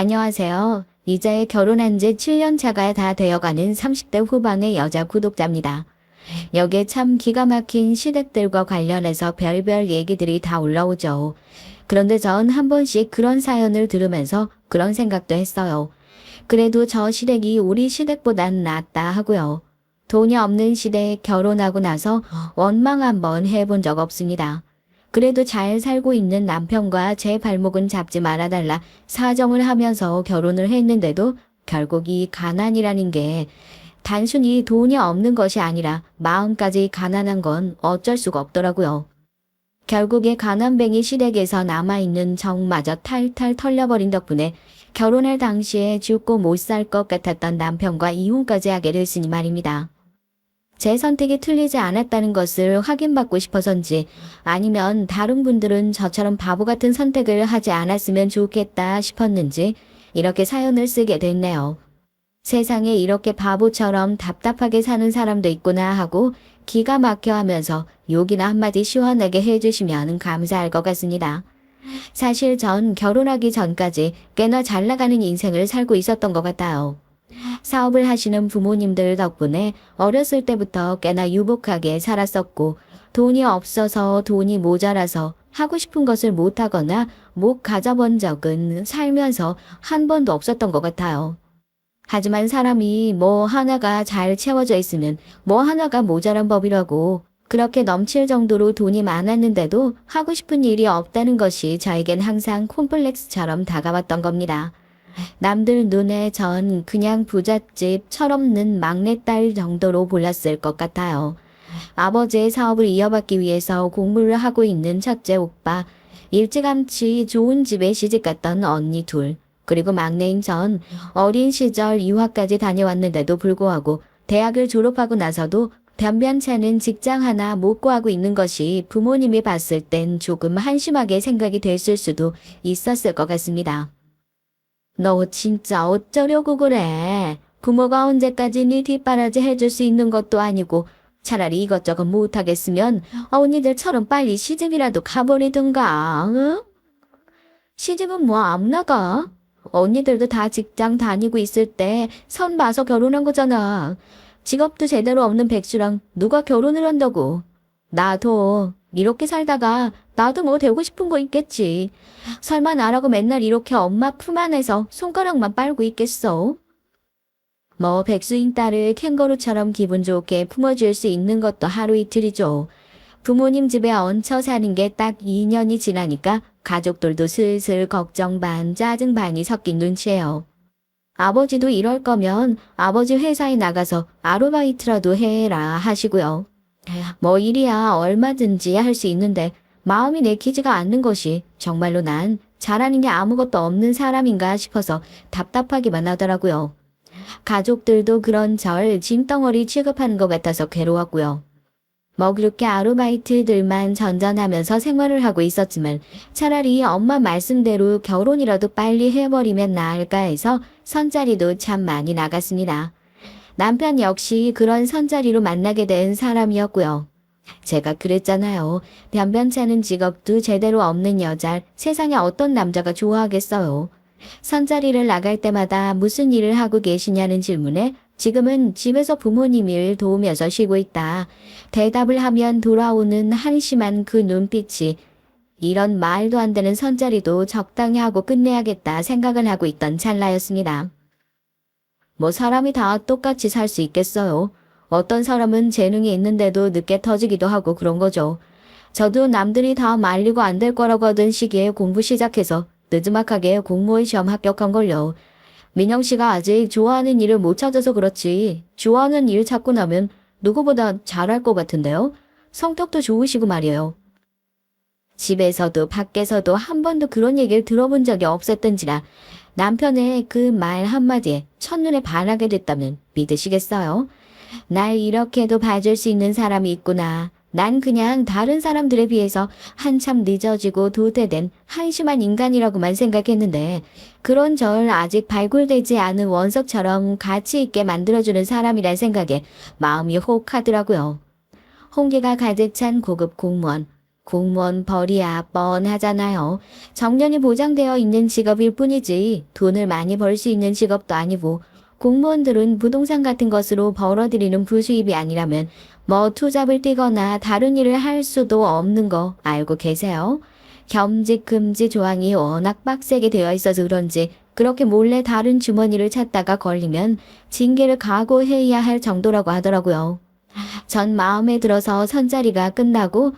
안녕하세요. 이제 결혼한 지 7년 차가 다 되어가는 30대 후반의 여자 구독자입니다. 여기에 참 기가 막힌 시댁들과 관련해서 별별 얘기들이 다 올라오죠. 그런데 전 한 번씩 그런 사연을 들으면서 그런 생각도 했어요. 그래도 저 시댁이 우리 시댁보단 낫다 하고요. 돈이 없는 시댁 결혼하고 나서 원망 한번 해본 적 없습니다. 그래도 잘 살고 있는 남편과 제 발목은 잡지 말아달라 사정을 하면서 결혼을 했는데도 결국 이 가난이라는 게 단순히 돈이 없는 것이 아니라 마음까지 가난한 건 어쩔 수가 없더라고요. 결국에 가난뱅이 시댁에서 남아있는 정마저 탈탈 털려버린 덕분에 결혼할 당시에 죽고 못 살 것 같았던 남편과 이혼까지 하게 됐으니 말입니다. 제 선택이 틀리지 않았다는 것을 확인받고 싶어서인지 아니면 다른 분들은 저처럼 바보 같은 선택을 하지 않았으면 좋겠다 싶었는지 이렇게 사연을 쓰게 됐네요. 세상에 이렇게 바보처럼 답답하게 사는 사람도 있구나 하고 기가 막혀 하면서 욕이나 한마디 시원하게 해주시면 감사할 것 같습니다. 사실 전 결혼하기 전까지 꽤나 잘 나가는 인생을 살고 있었던 것 같아요. 사업을 하시는 부모님들 덕분에 어렸을 때부터 꽤나 유복하게 살았었고 돈이 없어서 돈이 모자라서 하고 싶은 것을 못하거나 못 가져본 적은 살면서 한 번도 없었던 것 같아요. 하지만 사람이 뭐 하나가 잘 채워져 있으면 뭐 하나가 모자란 법이라고 그렇게 넘칠 정도로 돈이 많았는데도 하고 싶은 일이 없다는 것이 저에겐 항상 콤플렉스처럼 다가왔던 겁니다. 남들 눈에 전 그냥 부잣집 철없는 막내딸 정도로 보였을 것 같아요. 아버지의 사업을 이어받기 위해서 공부를 하고 있는 첫째 오빠, 일찌감치 좋은 집에 시집갔던 언니 둘, 그리고 막내인 전 어린 시절 유학까지 다녀왔는데도 불구하고 대학을 졸업하고 나서도 변변찮은 직장 하나 못 구하고 있는 것이 부모님이 봤을 땐 조금 한심하게 생각이 됐을 수도 있었을 것 같습니다. 너 진짜 어쩌려고 그래? 부모가 언제까지 네 뒷바라지 해줄 수 있는 것도 아니고 차라리 이것저것 못하겠으면 언니들처럼 빨리 시집이라도 가버리든가. 응? 시집은 뭐 안 나가? 언니들도 다 직장 다니고 있을 때 선 봐서 결혼한 거잖아. 직업도 제대로 없는 백수랑 누가 결혼을 한다고. 나도 이렇게 살다가 나도 뭐 되고 싶은 거 있겠지. 설마 나라고 맨날 이렇게 엄마 품 안에서 손가락만 빨고 있겠어? 뭐 백수인 딸을 캥거루처럼 기분 좋게 품어줄 수 있는 것도 하루 이틀이죠. 부모님 집에 얹혀 사는 게 딱 2년이 지나니까 가족들도 슬슬 걱정 반 짜증 반이 섞인 눈치예요. 아버지도 이럴 거면 아버지 회사에 나가서 아르바이트라도 해라 하시고요. 뭐 일이야 얼마든지 할 수 있는데 마음이 내키지가 않는 것이 정말로 난 잘하는 게 아무것도 없는 사람인가 싶어서 답답하기만 하더라고요. 가족들도 그런 절 짐덩어리 취급하는 것 같아서 괴로웠고요. 뭐 그렇게 아르바이트들만 전전하면서 생활을 하고 있었지만 차라리 엄마 말씀대로 결혼이라도 빨리 해버리면 나을까 해서 선자리도 참 많이 나갔습니다. 남편 역시 그런 선자리로 만나게 된 사람이었고요. 제가 그랬잖아요. 변변찮은 직업도 제대로 없는 여자 세상에 어떤 남자가 좋아하겠어요. 선자리를 나갈 때마다 무슨 일을 하고 계시냐는 질문에 지금은 집에서 부모님 일 도우면서 쉬고 있다. 대답을 하면 돌아오는 한심한 그 눈빛이 이런 말도 안 되는 선자리도 적당히 하고 끝내야겠다 생각을 하고 있던 찰나였습니다. 뭐 사람이 다 똑같이 살 수 있겠어요. 어떤 사람은 재능이 있는데도 늦게 터지기도 하고 그런 거죠. 저도 남들이 다 말리고 안 될 거라고 하던 시기에 공부 시작해서 늦지막하게 공무원 시험 합격한 걸요. 민영 씨가 아직 좋아하는 일을 못 찾아서 그렇지. 좋아하는 일 찾고 나면 누구보다 잘할 것 같은데요. 성격도 좋으시고 말이에요. 집에서도 밖에서도 한 번도 그런 얘기를 들어본 적이 없었던지라 남편의 그 말 한마디에 첫눈에 반하게 됐다면 믿으시겠어요? 날 이렇게도 봐줄 수 있는 사람이 있구나. 난 그냥 다른 사람들에 비해서 한참 늦어지고 도태된 한심한 인간이라고만 생각했는데 그런 절 아직 발굴되지 않은 원석처럼 가치 있게 만들어주는 사람이란 생각에 마음이 혹하더라고요. 홍기가 가득 찬 고급 공무원. 공무원 벌이야 뻔하잖아요. 정년이 보장되어 있는 직업일 뿐이지 돈을 많이 벌 수 있는 직업도 아니고 공무원들은 부동산 같은 것으로 벌어들이는 부수입이 아니라면 뭐 투잡을 뛰거나 다른 일을 할 수도 없는 거 알고 계세요? 겸직 금지 조항이 워낙 빡세게 되어 있어서 그런지 그렇게 몰래 다른 주머니를 찾다가 걸리면 징계를 각오해야 할 정도라고 하더라고요. 전 마음에 들어서 선자리가 끝나고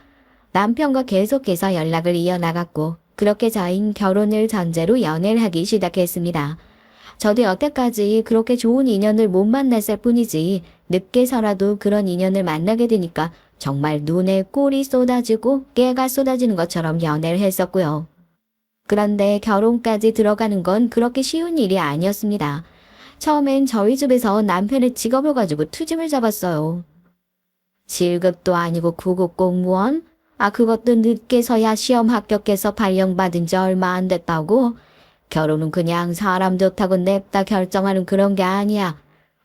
남편과 계속해서 연락을 이어나갔고 그렇게 저희는 결혼을 전제로 연애를 하기 시작했습니다. 저도 여태까지 그렇게 좋은 인연을 못 만났을 뿐이지 늦게서라도 그런 인연을 만나게 되니까 정말 눈에 꿀이 쏟아지고 깨가 쏟아지는 것처럼 연애를 했었고요. 그런데 결혼까지 들어가는 건 그렇게 쉬운 일이 아니었습니다. 처음엔 저희 집에서 남편의 직업을 가지고 투집을 잡았어요. 7급도 아니고 9급 공무원? 그것도 늦게서야 시험 합격해서 발령받은 지 얼마 안 됐다고? 결혼은 그냥 사람 좋다고 냅다 결정하는 그런 게 아니야.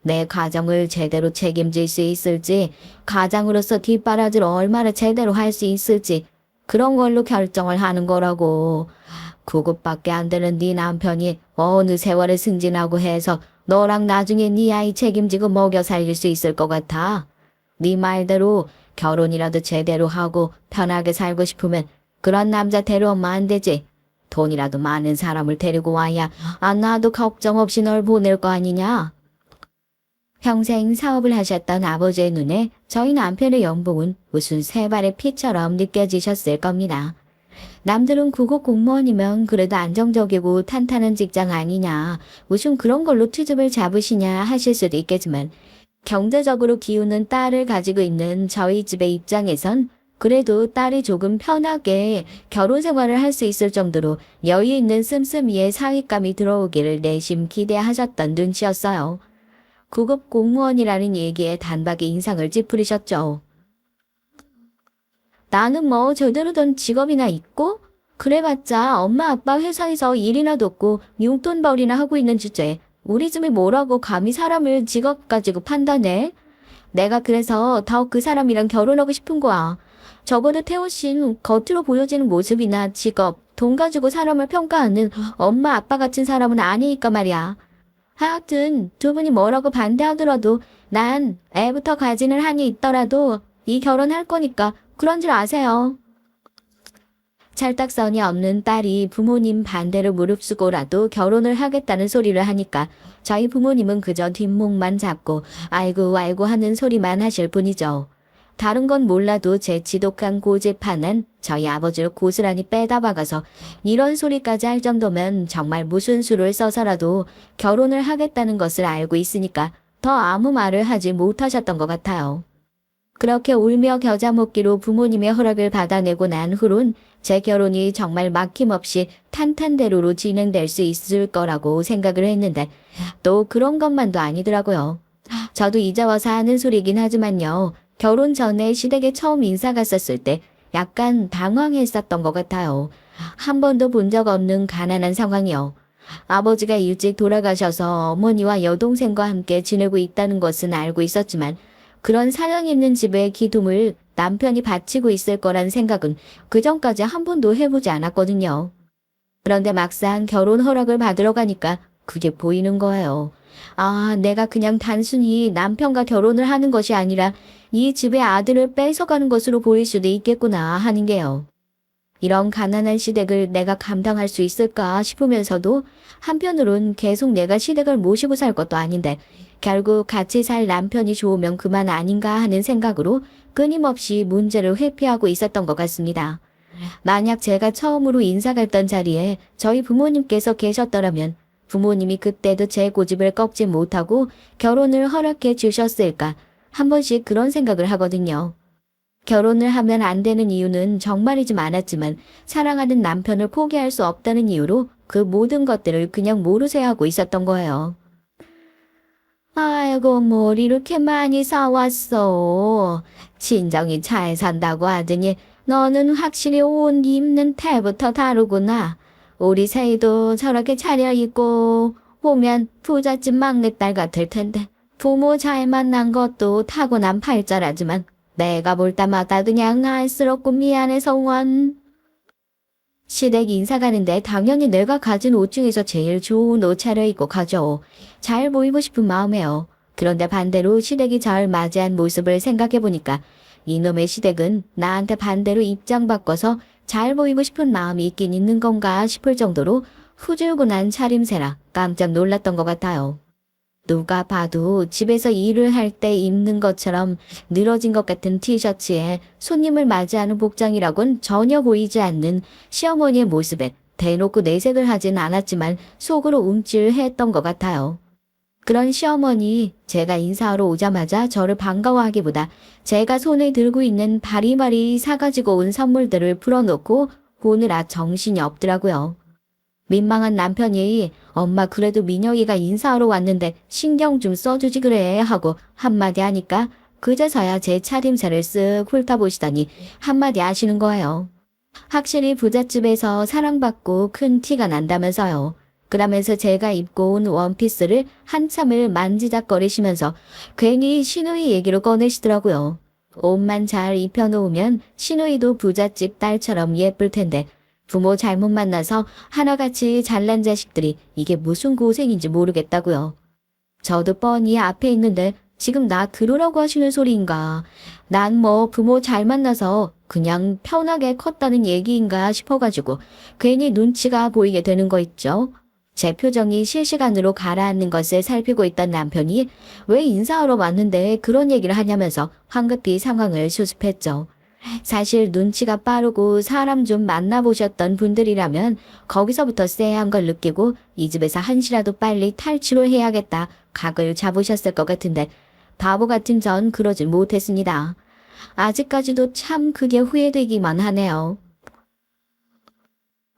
내 가정을 제대로 책임질 수 있을지, 가장으로서 뒷바라지를 얼마나 제대로 할 수 있을지 그런 걸로 결정을 하는 거라고. 9급밖에 안 되는 네 남편이 어느 세월에 승진하고 해서 너랑 나중에 네 아이 책임지고 먹여 살릴 수 있을 것 같아. 네 말대로 결혼이라도 제대로 하고 편하게 살고 싶으면 그런 남자 데려오면 안 되지. 돈이라도 많은 사람을 데리고 와야 나도 걱정 없이 널 보낼 거 아니냐. 평생 사업을 하셨던 아버지의 눈에 저희 남편의 연봉은 무슨 세 발의 피처럼 느껴지셨을 겁니다. 남들은 국어 공무원이면 그래도 안정적이고 탄탄한 직장 아니냐, 무슨 그런 걸로 투잡을 잡으시냐 하실 수도 있겠지만 경제적으로 기우는 딸을 가지고 있는 저희 집의 입장에선 그래도 딸이 조금 편하게 결혼 생활을 할 수 있을 정도로 여유 있는 씀씀이의 사윗감이 들어오기를 내심 기대하셨던 눈치였어요. 9급 공무원이라는 얘기에 단박에 인상을 찌푸리셨죠. 나는 뭐 제대로 된 직업이나 있고 그래봤자 엄마 아빠 회사에서 일이나 돕고 용돈벌이나 하고 있는 주제에 우리 집이 뭐라고 감히 사람을 직업 가지고 판단해? 내가 그래서 더 그 사람이랑 결혼하고 싶은 거야. 적어도 태호 씨는 겉으로 보여지는 모습이나 직업, 돈 가지고 사람을 평가하는 엄마 아빠 같은 사람은 아니니까 말이야. 하여튼 두 분이 뭐라고 반대하더라도 난 애부터 가지는 한이 있더라도 이 결혼할 거니까 그런 줄 아세요. 찰떡선이 없는 딸이 부모님 반대를 무릅쓰고라도 결혼을 하겠다는 소리를 하니까 저희 부모님은 그저 뒷목만 잡고 아이고 아이고 하는 소리만 하실 뿐이죠. 다른 건 몰라도 제 지독한 고집 하나는 저희 아버지를 고스란히 빼다 박아서 이런 소리까지 할 정도면 정말 무슨 수를 써서라도 결혼을 하겠다는 것을 알고 있으니까 더 아무 말을 하지 못하셨던 것 같아요. 그렇게 울며 겨자 먹기로 부모님의 허락을 받아내고 난 후론 제 결혼이 정말 막힘없이 탄탄대로로 진행될 수 있을 거라고 생각을 했는데 또 그런 것만도 아니더라고요. 저도 이제 와서 하는 소리긴 하지만요. 결혼 전에 시댁에 처음 인사 갔었을 때 약간 당황했었던 것 같아요. 한 번도 본 적 없는 가난한 상황이요. 아버지가 일찍 돌아가셔서 어머니와 여동생과 함께 지내고 있다는 것은 알고 있었지만 그런 사정 있는 집의 기둥을 남편이 바치고 있을 거란 생각은 그전까지 한 번도 해보지 않았거든요. 그런데 막상 결혼 허락을 받으러 가니까 그게 보이는 거예요. 내가 그냥 단순히 남편과 결혼을 하는 것이 아니라 이 집의 아들을 뺏어가는 것으로 보일 수도 있겠구나 하는 게요. 이런 가난한 시댁을 내가 감당할 수 있을까 싶으면서도 한편으론 계속 내가 시댁을 모시고 살 것도 아닌데 결국 같이 살 남편이 좋으면 그만 아닌가 하는 생각으로 끊임없이 문제를 회피하고 있었던 것 같습니다. 만약 제가 처음으로 인사 갔던 자리에 저희 부모님께서 계셨더라면 부모님이 그때도 제 고집을 꺾지 못하고 결혼을 허락해 주셨을까 한 번씩 그런 생각을 하거든요. 결혼을 하면 안 되는 이유는 정말이지 많았지만 사랑하는 남편을 포기할 수 없다는 이유로 그 모든 것들을 그냥 모르쇠 하고 있었던 거예요. 아이고 뭘 이렇게 많이 사왔어. 친정이 잘 산다고 하더니 너는 확실히 옷 입는 태부터 다르구나. 우리 세이도 저렇게 차려입고 보면 부잣집 막내딸 같을 텐데 부모 잘 만난 것도 타고난 팔자라지만 내가 볼 때마다 그냥 안쓰럽고 미안해서 원. 시댁 인사 가는데 당연히 내가 가진 옷 중에서 제일 좋은 옷 차려입고 가죠. 잘 보이고 싶은 마음에요. 그런데 반대로 시댁이 절 맞이한 모습을 생각해보니까 이놈의 시댁은 나한테 반대로 입장 바꿔서 잘 보이고 싶은 마음이 있긴 있는 건가 싶을 정도로 후줄근한 차림새라 깜짝 놀랐던 것 같아요. 누가 봐도 집에서 일을 할 때 입는 것처럼 늘어진 것 같은 티셔츠에 손님을 맞이하는 복장이라곤 전혀 보이지 않는 시어머니의 모습에 대놓고 내색을 하진 않았지만 속으로 움찔했던 것 같아요. 그런 시어머니, 제가 인사하러 오자마자 저를 반가워하기보다 제가 손에 들고 있는 바리바리 사가지고 온 선물들을 풀어놓고 보느라 정신이 없더라고요. 민망한 남편이 엄마 그래도 민혁이가 인사하러 왔는데 신경 좀 써주지 그래 하고 한마디 하니까 그제서야 제 차림새를 쓱 훑어보시더니 한마디 하시는 거예요. 확실히 부잣집에서 사랑받고 큰 티가 난다면서요. 그러면서 제가 입고 온 원피스를 한참을 만지작거리시면서 괜히 시누이 얘기로 꺼내시더라고요. 옷만 잘 입혀놓으면 시누이도 부잣집 딸처럼 예쁠 텐데 부모 잘못 만나서 하나같이 잘난 자식들이 이게 무슨 고생인지 모르겠다고요. 저도 뻔히 앞에 있는데 지금 나 그러라고 하시는 소리인가. 난 뭐 부모 잘 만나서 그냥 편하게 컸다는 얘기인가 싶어가지고 괜히 눈치가 보이게 되는 거 있죠. 제 표정이 실시간으로 가라앉는 것을 살피고 있던 남편이 왜 인사하러 왔는데 그런 얘기를 하냐면서 황급히 상황을 수습했죠. 사실 눈치가 빠르고 사람 좀 만나보셨던 분들이라면 거기서부터 쎄한 걸 느끼고 이 집에서 한시라도 빨리 탈출을 해야겠다 각을 잡으셨을 것 같은데 바보 같은 전 그러질 못했습니다. 아직까지도 참 그게 후회되기만 하네요.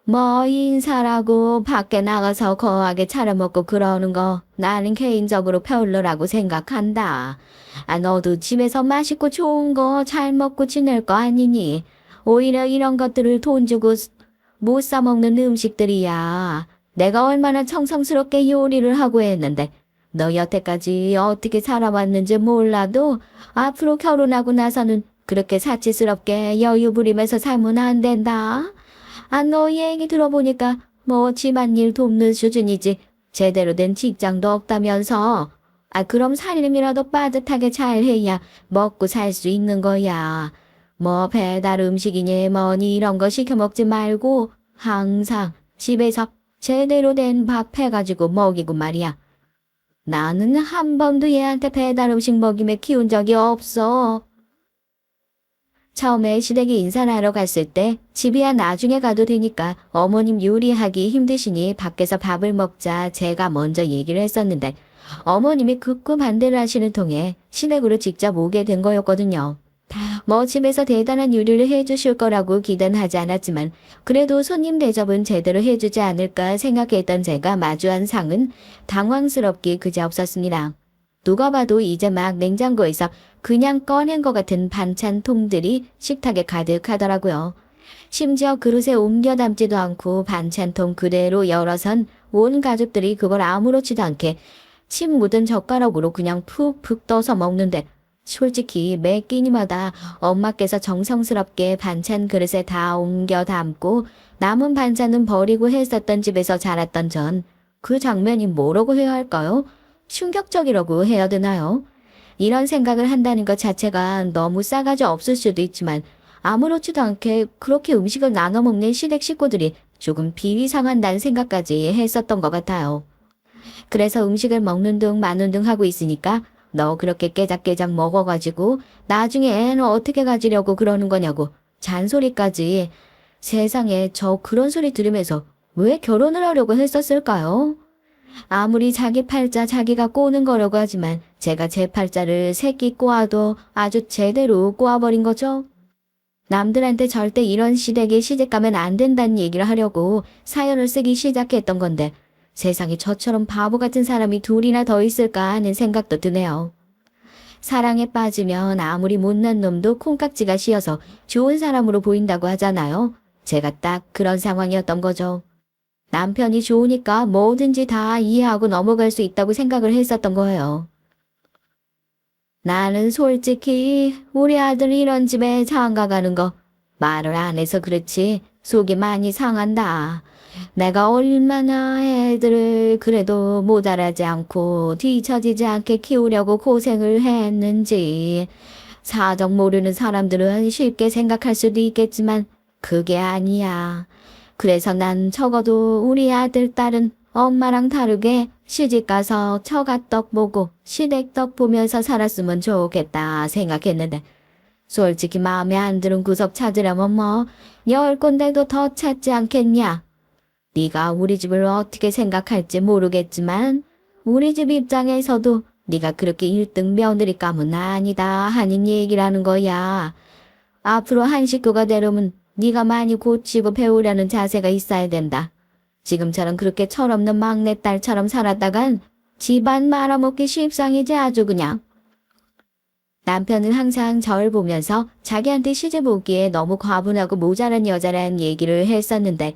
뭐 인사라고 밖에 나가서 거하게 차려먹고 그러는 거 나는 개인적으로 별로라고 생각한다. 아, 너도 집에서 맛있고 좋은 거 잘 먹고 지낼 거 아니니? 오히려 이런 것들을 돈 주고 못 사 먹는 음식들이야. 내가 얼마나 정성스럽게 요리를 하고 했는데 너 여태까지 어떻게 살아왔는지 몰라도 앞으로 결혼하고 나서는 그렇게 사치스럽게 여유 부리면서 살면 안 된다. 아, 너 얘기 들어보니까 뭐 집안일 돕는 수준이지 제대로 된 직장도 없다면서. 아, 그럼 살림이라도 빠듯하게 잘 해야 먹고 살 수 있는 거야. 뭐 배달 음식이니 뭐니 이런 거 시켜 먹지 말고 항상 집에서 제대로 된 밥 해가지고 먹이고 말이야. 나는 한 번도 얘한테 배달 음식 먹이며 키운 적이 없어. 처음에 시댁에 인사를 하러 갔을 때 집이야 나중에 가도 되니까 어머님 요리하기 힘드시니 밖에서 밥을 먹자 제가 먼저 얘기를 했었는데 어머님이 극구 반대를 하시는 통에 시댁으로 직접 오게 된 거였거든요. 뭐 집에서 대단한 요리를 해주실 거라고 기대는 하지 않았지만 그래도 손님 대접은 제대로 해주지 않을까 생각했던 제가 마주한 상은 당황스럽기 그지없었습니다. 누가 봐도 이제 막 냉장고에서 그냥 꺼낸 것 같은 반찬통들이 식탁에 가득하더라고요. 심지어 그릇에 옮겨 담지도 않고 반찬통 그대로 열어선 온 가족들이 그걸 아무렇지도 않게 침 묻은 젓가락으로 그냥 푹푹 떠서 먹는데 솔직히 매 끼니마다 엄마께서 정성스럽게 반찬 그릇에 다 옮겨 담고 남은 반찬은 버리고 했었던 집에서 자랐던 전 그 장면이 뭐라고 해야 할까요? 충격적이라고 해야 되나요? 이런 생각을 한다는 것 자체가 너무 싸가지 없을 수도 있지만 아무렇지도 않게 그렇게 음식을 나눠 먹는 시댁 식구들이 조금 비위상한다는 생각까지 했었던 것 같아요. 그래서 음식을 먹는 둥 마는 둥 하고 있으니까 너 그렇게 깨작깨작 먹어가지고 나중에 애는 어떻게 가지려고 그러는 거냐고 잔소리까지. 세상에 저 그런 소리 들으면서 왜 결혼을 하려고 했었을까요? 아무리 자기 팔자 자기가 꼬는 거라고 하지만 제가 제 팔자를 새끼 꼬아도 아주 제대로 꼬아버린 거죠. 남들한테 절대 이런 시댁에 시집가면 안 된다는 얘기를 하려고 사연을 쓰기 시작했던 건데 세상에 저처럼 바보 같은 사람이 둘이나 더 있을까 하는 생각도 드네요. 사랑에 빠지면 아무리 못난 놈도 콩깍지가 씌어서 좋은 사람으로 보인다고 하잖아요. 제가 딱 그런 상황이었던 거죠. 남편이 좋으니까 뭐든지 다 이해하고 넘어갈 수 있다고 생각을 했었던 거예요. 나는 솔직히 우리 아들 이런 집에 장가 가는 거 말을 안 해서 그렇지 속이 많이 상한다. 내가 얼마나 애들을 그래도 모자라지 않고 뒤처지지 않게 키우려고 고생을 했는지. 사정 모르는 사람들은 쉽게 생각할 수도 있겠지만 그게 아니야. 그래서 난 적어도 우리 아들, 딸은 엄마랑 다르게 시집가서 처갓떡 보고 시댁떡 보면서 살았으면 좋겠다 생각했는데 솔직히 마음에 안 드는 구석 찾으려면 뭐 10군데도 더 찾지 않겠냐. 네가 우리 집을 어떻게 생각할지 모르겠지만 우리 집 입장에서도 네가 그렇게 1등 며느리감은 아니다 하는 얘기라는 거야. 앞으로 한 식구가 되려면 네가 많이 고치고 배우려는 자세가 있어야 된다. 지금처럼 그렇게 철없는 막내딸처럼 살았다간 집안 말아먹기 십상이지 아주 그냥. 남편은 항상 절 보면서 자기한테 시집 오기에 너무 과분하고 모자란 여자라는 얘기를 했었는데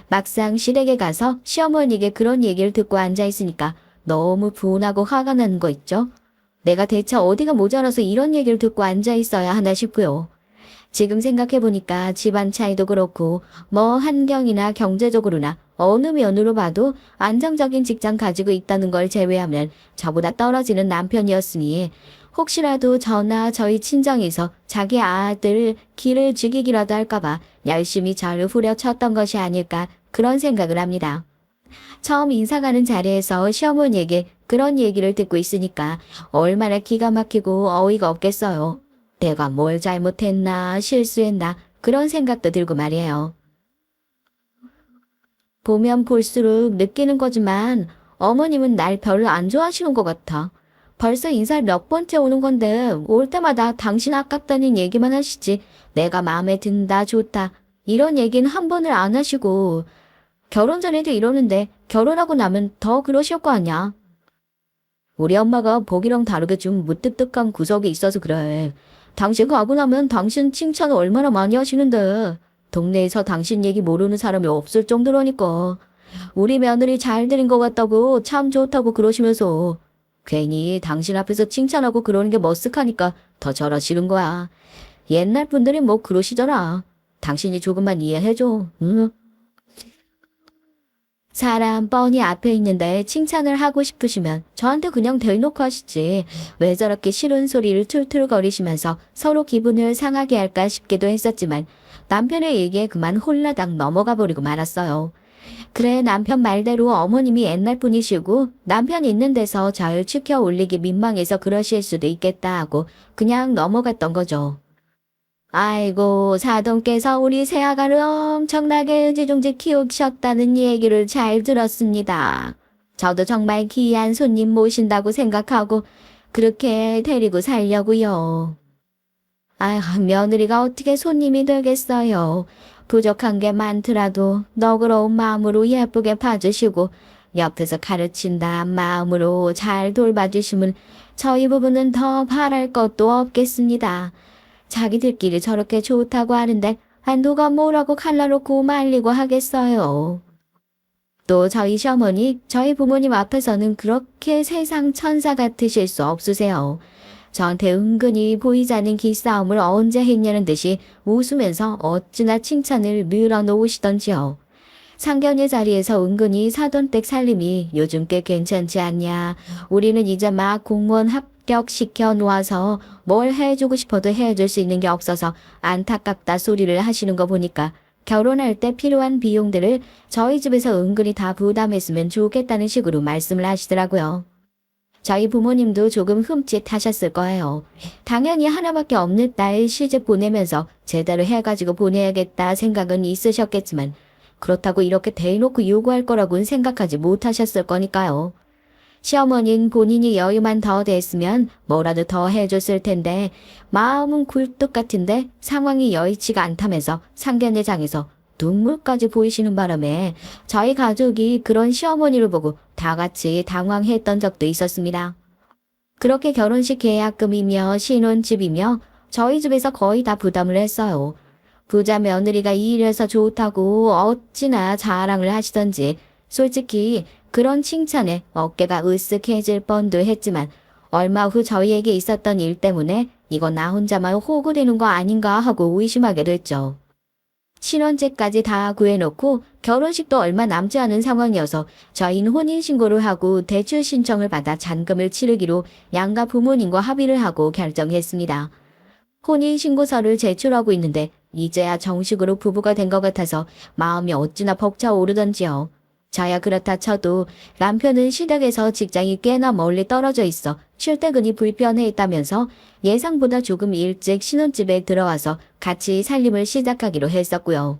막상 시댁에 가서 시어머니에게 그런 얘기를 듣고 앉아있으니까 너무 분하고 화가 나는 거 있죠. 내가 대체 어디가 모자라서 이런 얘기를 듣고 앉아있어야 하나 싶고요. 지금 생각해보니까 집안 차이도 그렇고 뭐 환경이나 경제적으로나 어느 면으로 봐도 안정적인 직장 가지고 있다는 걸 제외하면 저보다 떨어지는 남편이었으니 혹시라도 저나 저희 친정에서 자기 아들 길을 죽이기라도 할까봐 열심히 저를 후려쳤던 것이 아닐까 그런 생각을 합니다. 처음 인사가는 자리에서 시어머니에게 그런 얘기를 듣고 있으니까 얼마나 기가 막히고 어이가 없겠어요. 내가 뭘 잘못했나 실수했나 그런 생각도 들고 말이에요. 보면 볼수록 느끼는 거지만 어머님은 날 별로 안 좋아하시는 것 같아. 벌써 인사 몇 번째 오는 건데 올 때마다 당신 아깝다는 얘기만 하시지 내가 마음에 든다 좋다 이런 얘기는 한 번을 안 하시고 결혼 전에도 이러는데 결혼하고 나면 더 그러실 거 아니야. 우리 엄마가 보기랑 다르게 좀 무뚝뚝한 구석이 있어서 그래. 당신 가고 나면 당신 칭찬 얼마나 많이 하시는데 동네에서 당신 얘기 모르는 사람이 없을 정도라니까. 우리 며느리 잘 들인 것 같다고 참 좋다고 그러시면서 괜히 당신 앞에서 칭찬하고 그러는 게 머쓱하니까 더 저러시는 거야. 옛날 분들이 뭐 그러시더라. 당신이 조금만 이해해줘. 응? 사람 뻔히 앞에 있는데 칭찬을 하고 싶으시면 저한테 그냥 대놓고 하시지. 왜 저렇게 싫은 소리를 툴툴거리시면서 서로 기분을 상하게 할까 싶기도 했었지만 남편의 얘기에 그만 홀라당 넘어가 버리고 말았어요. 그래 남편 말대로 어머님이 옛날 분이시고 남편 있는 데서 절 치켜 올리기 민망해서 그러실 수도 있겠다 하고 그냥 넘어갔던 거죠. 아이고 사돈께서 우리 새아가를 엄청나게 의지중지 키우셨다는 얘기를 잘 들었습니다. 저도 정말 귀한 손님 모신다고 생각하고 그렇게 데리고 살려고요. 아휴 며느리가 어떻게 손님이 되겠어요. 부족한 게 많더라도 너그러운 마음으로 예쁘게 봐주시고 옆에서 가르친다 마음으로 잘 돌봐주시면 저희 부부는 더 바랄 것도 없겠습니다. 자기들끼리 저렇게 좋다고 하는데 누가 뭐라고 칼라놓고 말리고 하겠어요. 또 저희 시어머니, 저희 부모님 앞에서는 그렇게 세상 천사 같으실 수 없으세요. 저한테 은근히 보이지 않는 기싸움을 언제 했냐는 듯이 웃으면서 어찌나 칭찬을 늘어놓으시던지요. 상견례 자리에서 은근히 사돈댁 살림이 요즘 꽤 괜찮지 않냐. 우리는 이제 막 공무원 합격시켜 놓아서 뭘 해주고 싶어도 해줄 수 있는 게 없어서 안타깝다 소리를 하시는 거 보니까 결혼할 때 필요한 비용들을 저희 집에서 은근히 다 부담했으면 좋겠다는 식으로 말씀을 하시더라고요. 저희 부모님도 조금 흠칫하셨을 거예요. 당연히 하나밖에 없는 딸 시집 보내면서 제대로 해가지고 보내야겠다 생각은 있으셨겠지만 그렇다고 이렇게 대놓고 요구할 거라고는 생각하지 못하셨을 거니까요. 시어머니는 본인이 여유만 더 됐으면 뭐라도 더 해줬을 텐데 마음은 굴뚝 같은데 상황이 여의치가 않다면서 상견례장에서 눈물까지 보이시는 바람에 저희 가족이 그런 시어머니를 보고 다 같이 당황했던 적도 있었습니다. 그렇게 결혼식 계약금이며 신혼집이며 저희 집에서 거의 다 부담을 했어요. 부자 며느리가 이래서 좋다고 어찌나 자랑을 하시던지 솔직히 그런 칭찬에 어깨가 으쓱해질 뻔도 했지만 얼마 후 저희에게 있었던 일 때문에 이거 나 혼자만 호구되는 거 아닌가 하고 의심하게 됐죠. 신혼제까지 다 구해놓고 결혼식도 얼마 남지 않은 상황이어서 저희는 혼인신고를 하고 대출 신청을 받아 잔금을 치르기로 양가 부모님과 합의를 하고 결정했습니다. 혼인신고서를 제출하고 있는데 이제야 정식으로 부부가 된 것 같아서 마음이 어찌나 벅차오르던지요. 저야 그렇다 쳐도 남편은 시댁에서 직장이 꽤나 멀리 떨어져 있어 출퇴근이 불편해했다면서 예상보다 조금 일찍 신혼집에 들어와서 같이 살림을 시작하기로 했었고요.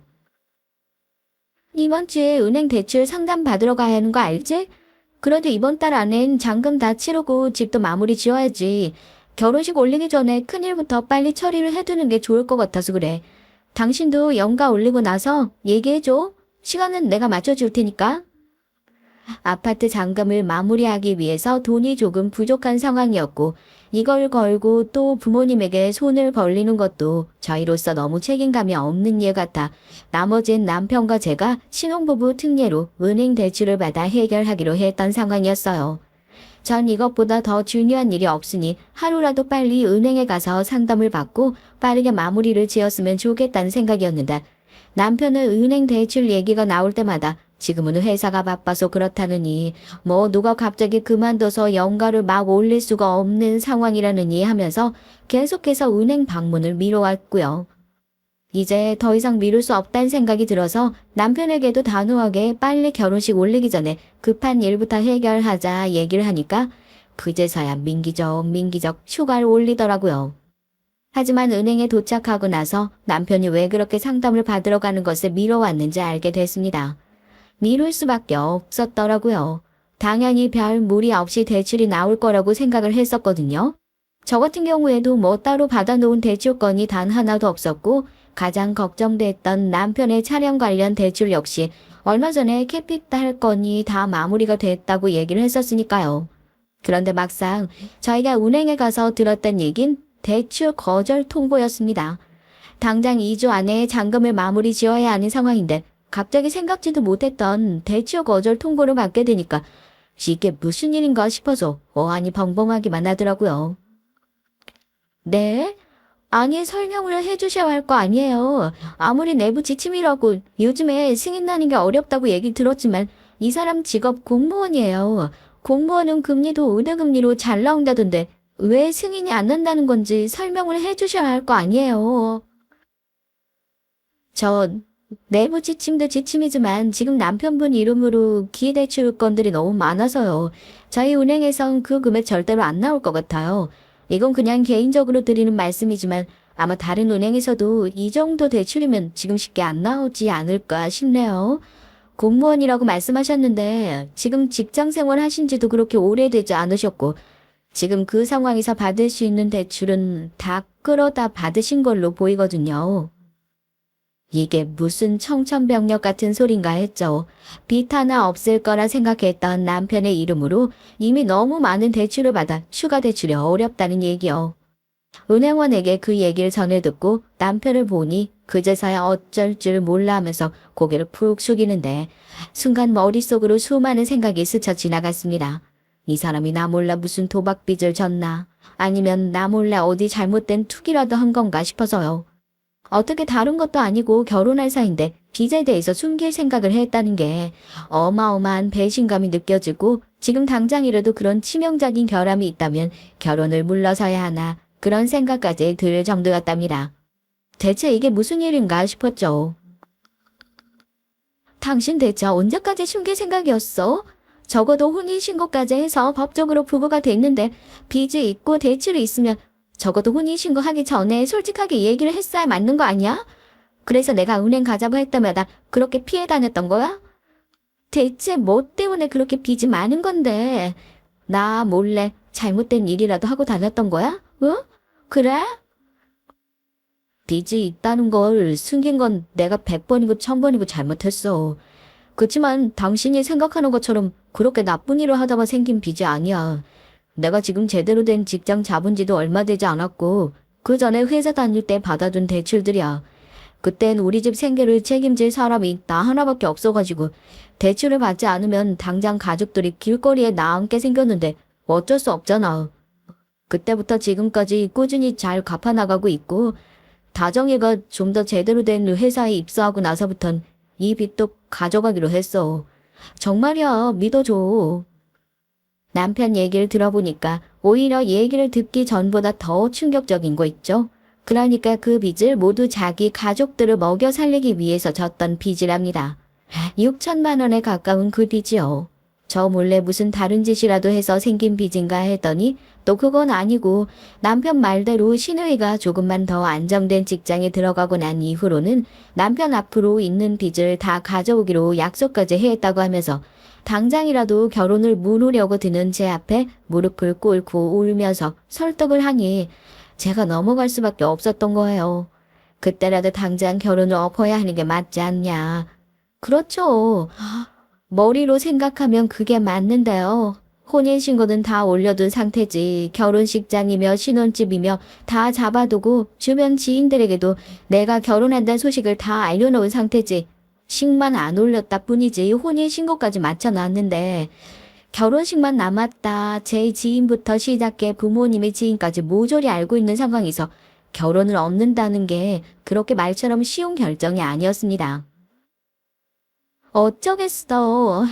이번 주에 은행 대출 상담 받으러 가야 하는 거 알지? 그래도 이번 달 안엔 잔금 다 치르고 집도 마무리 지어야지. 결혼식 올리기 전에 큰일부터 빨리 처리를 해두는 게 좋을 것 같아서 그래. 당신도 연가 올리고 나서 얘기해줘. 시간은 내가 맞춰줄 테니까. 아파트 잔금을 마무리하기 위해서 돈이 조금 부족한 상황이었고 이걸 걸고 또 부모님에게 손을 벌리는 것도 저희로서 너무 책임감이 없는 일 같아 나머진 남편과 제가 신혼부부 특례로 은행 대출을 받아 해결하기로 했던 상황이었어요. 전 이것보다 더 중요한 일이 없으니 하루라도 빨리 은행에 가서 상담을 받고 빠르게 마무리를 지었으면 좋겠다는 생각이었는데 남편은 은행 대출 얘기가 나올 때마다 지금은 회사가 바빠서 그렇다느니 뭐 누가 갑자기 그만둬서 연가를 막 올릴 수가 없는 상황이라느니 하면서 계속해서 은행 방문을 미뤄왔고요. 이제 더 이상 미룰 수 없다는 생각이 들어서 남편에게도 단호하게 빨리 결혼식 올리기 전에 급한 일부터 해결하자 얘기를 하니까 그제서야 민기적 휴가를 올리더라고요. 하지만 은행에 도착하고 나서 남편이 왜 그렇게 상담을 받으러 가는 것을 미뤄왔는지 알게 됐습니다. 미룰 수밖에 없었더라고요. 당연히 별 무리 없이 대출이 나올 거라고 생각을 했었거든요. 저 같은 경우에도 뭐 따로 받아놓은 대출건이 단 하나도 없었고 가장 걱정됐던 남편의 차량 관련 대출 역시 얼마 전에 캐피탈 건이 다 마무리가 됐다고 얘기를 했었으니까요. 그런데 막상 저희가 은행에 가서 들었던 얘긴 대출 거절 통보였습니다. 당장 2주 안에 잔금을 마무리 지어야 하는 상황인데 갑자기 생각지도 못했던 대출 거절 통보를 받게 되니까 이게 무슨 일인가 싶어서 어안이 벙벙하기만 하더라고요. 네? 아니 설명을 해주셔야 할 거 아니에요. 아무리 내부 지침이라고 요즘에 승인 나는 게 어렵다고 얘기 들었지만 이 사람 직업 공무원이에요. 공무원은 금리도 은행금리로 잘 나온다던데 왜 승인이 안 난다는 건지 설명을 해주셔야 할 거 아니에요. 저 내부 지침도 지침이지만 지금 남편분 이름으로 기대출 건들이 너무 많아서요. 저희 은행에선 그 금액 절대로 안 나올 것 같아요. 이건 그냥 개인적으로 드리는 말씀이지만 아마 다른 은행에서도 이 정도 대출이면 지금 쉽게 안 나오지 않을까 싶네요. 공무원이라고 말씀하셨는데 지금 직장 생활 하신 지도 그렇게 오래되지 않으셨고 지금 그 상황에서 받을 수 있는 대출은 다 끌어다 받으신 걸로 보이거든요. 이게 무슨 청천벽력 같은 소린가 했죠. 빚 하나 없을 거라 생각했던 남편의 이름으로 이미 너무 많은 대출을 받아 추가 대출이 어렵다는 얘기요. 은행원에게 그 얘기를 전해 듣고 남편을 보니 그제서야 어쩔 줄 몰라 하면서 고개를 푹 숙이는데 순간 머릿속으로 수많은 생각이 스쳐 지나갔습니다. 이 사람이 나 몰라 무슨 도박빚을 졌나 아니면 나 몰라 어디 잘못된 투기라도 한 건가 싶어서요. 어떻게 다른 것도 아니고 결혼할 사이인데 빚에 대해서 숨길 생각을 했다는 게 어마어마한 배신감이 느껴지고 지금 당장이라도 그런 치명적인 결함이 있다면 결혼을 물러서야 하나 그런 생각까지 들 정도였답니다. 대체 이게 무슨 일인가 싶었죠. 당신 대체 언제까지 숨길 생각이었어? 적어도 혼인신고까지 해서 법적으로 부부가 됐는데 빚이 있고 대출이 있으면 적어도 혼인신고하기 전에 솔직하게 얘기를 했어야 맞는 거 아니야? 그래서 내가 은행 가자고 할 때마다 그렇게 피해 다녔던 거야? 대체 뭐 때문에 그렇게 빚이 많은 건데? 나 몰래 잘못된 일이라도 하고 다녔던 거야? 응? 그래? 빚이 있다는 걸 숨긴 건 내가 100번이고 1000번이고 잘못했어. 그치만 당신이 생각하는 것처럼 그렇게 나쁜 일을 하다가 생긴 빚이 아니야. 내가 지금 제대로 된 직장 잡은 지도 얼마 되지 않았고 그 전에 회사 다닐 때 받아둔 대출들이야. 그땐 우리 집 생계를 책임질 사람이 나 하나밖에 없어가지고 대출을 받지 않으면 당장 가족들이 길거리에 나앉게 생겼는데 어쩔 수 없잖아. 그때부터 지금까지 꾸준히 잘 갚아나가고 있고, 다정이가 좀 더 제대로 된 회사에 입사하고 나서부턴 이 빚도 가져가기로 했어. 정말이야, 믿어줘. 남편 얘기를 들어보니까 오히려 얘기를 듣기 전보다 더 충격적인 거 있죠? 그러니까 그 빚을 모두 자기 가족들을 먹여 살리기 위해서 졌던 빚이랍니다. 6천만 원에 가까운 그 빚이요. 저 몰래 무슨 다른 짓이라도 해서 생긴 빚인가 했더니 또 그건 아니고 남편 말대로 신우이가 조금만 더 안정된 직장에 들어가고 난 이후로는 남편 앞으로 있는 빚을 다 가져오기로 약속까지 했다고 하면서 당장이라도 결혼을 무르려고 드는 제 앞에 무릎을 꿇고 울면서 설득을 하니 제가 넘어갈 수밖에 없었던 거예요. 그때라도 당장 결혼을 엎어야 하는 게 맞지 않냐. 그렇죠. 머리로 생각하면 그게 맞는데요. 혼인신고는 다 올려둔 상태지. 결혼식장이며 신혼집이며 다 잡아두고 주변 지인들에게도 내가 결혼한다는 소식을 다 알려놓은 상태지. 식만 안 올렸다 뿐이지 혼인신고까지 마쳐놨는데 결혼식만 남았다. 제 지인부터 시작해 부모님의 지인까지 모조리 알고 있는 상황에서 결혼을 엎는다는 게 그렇게 말처럼 쉬운 결정이 아니었습니다. 어쩌겠어.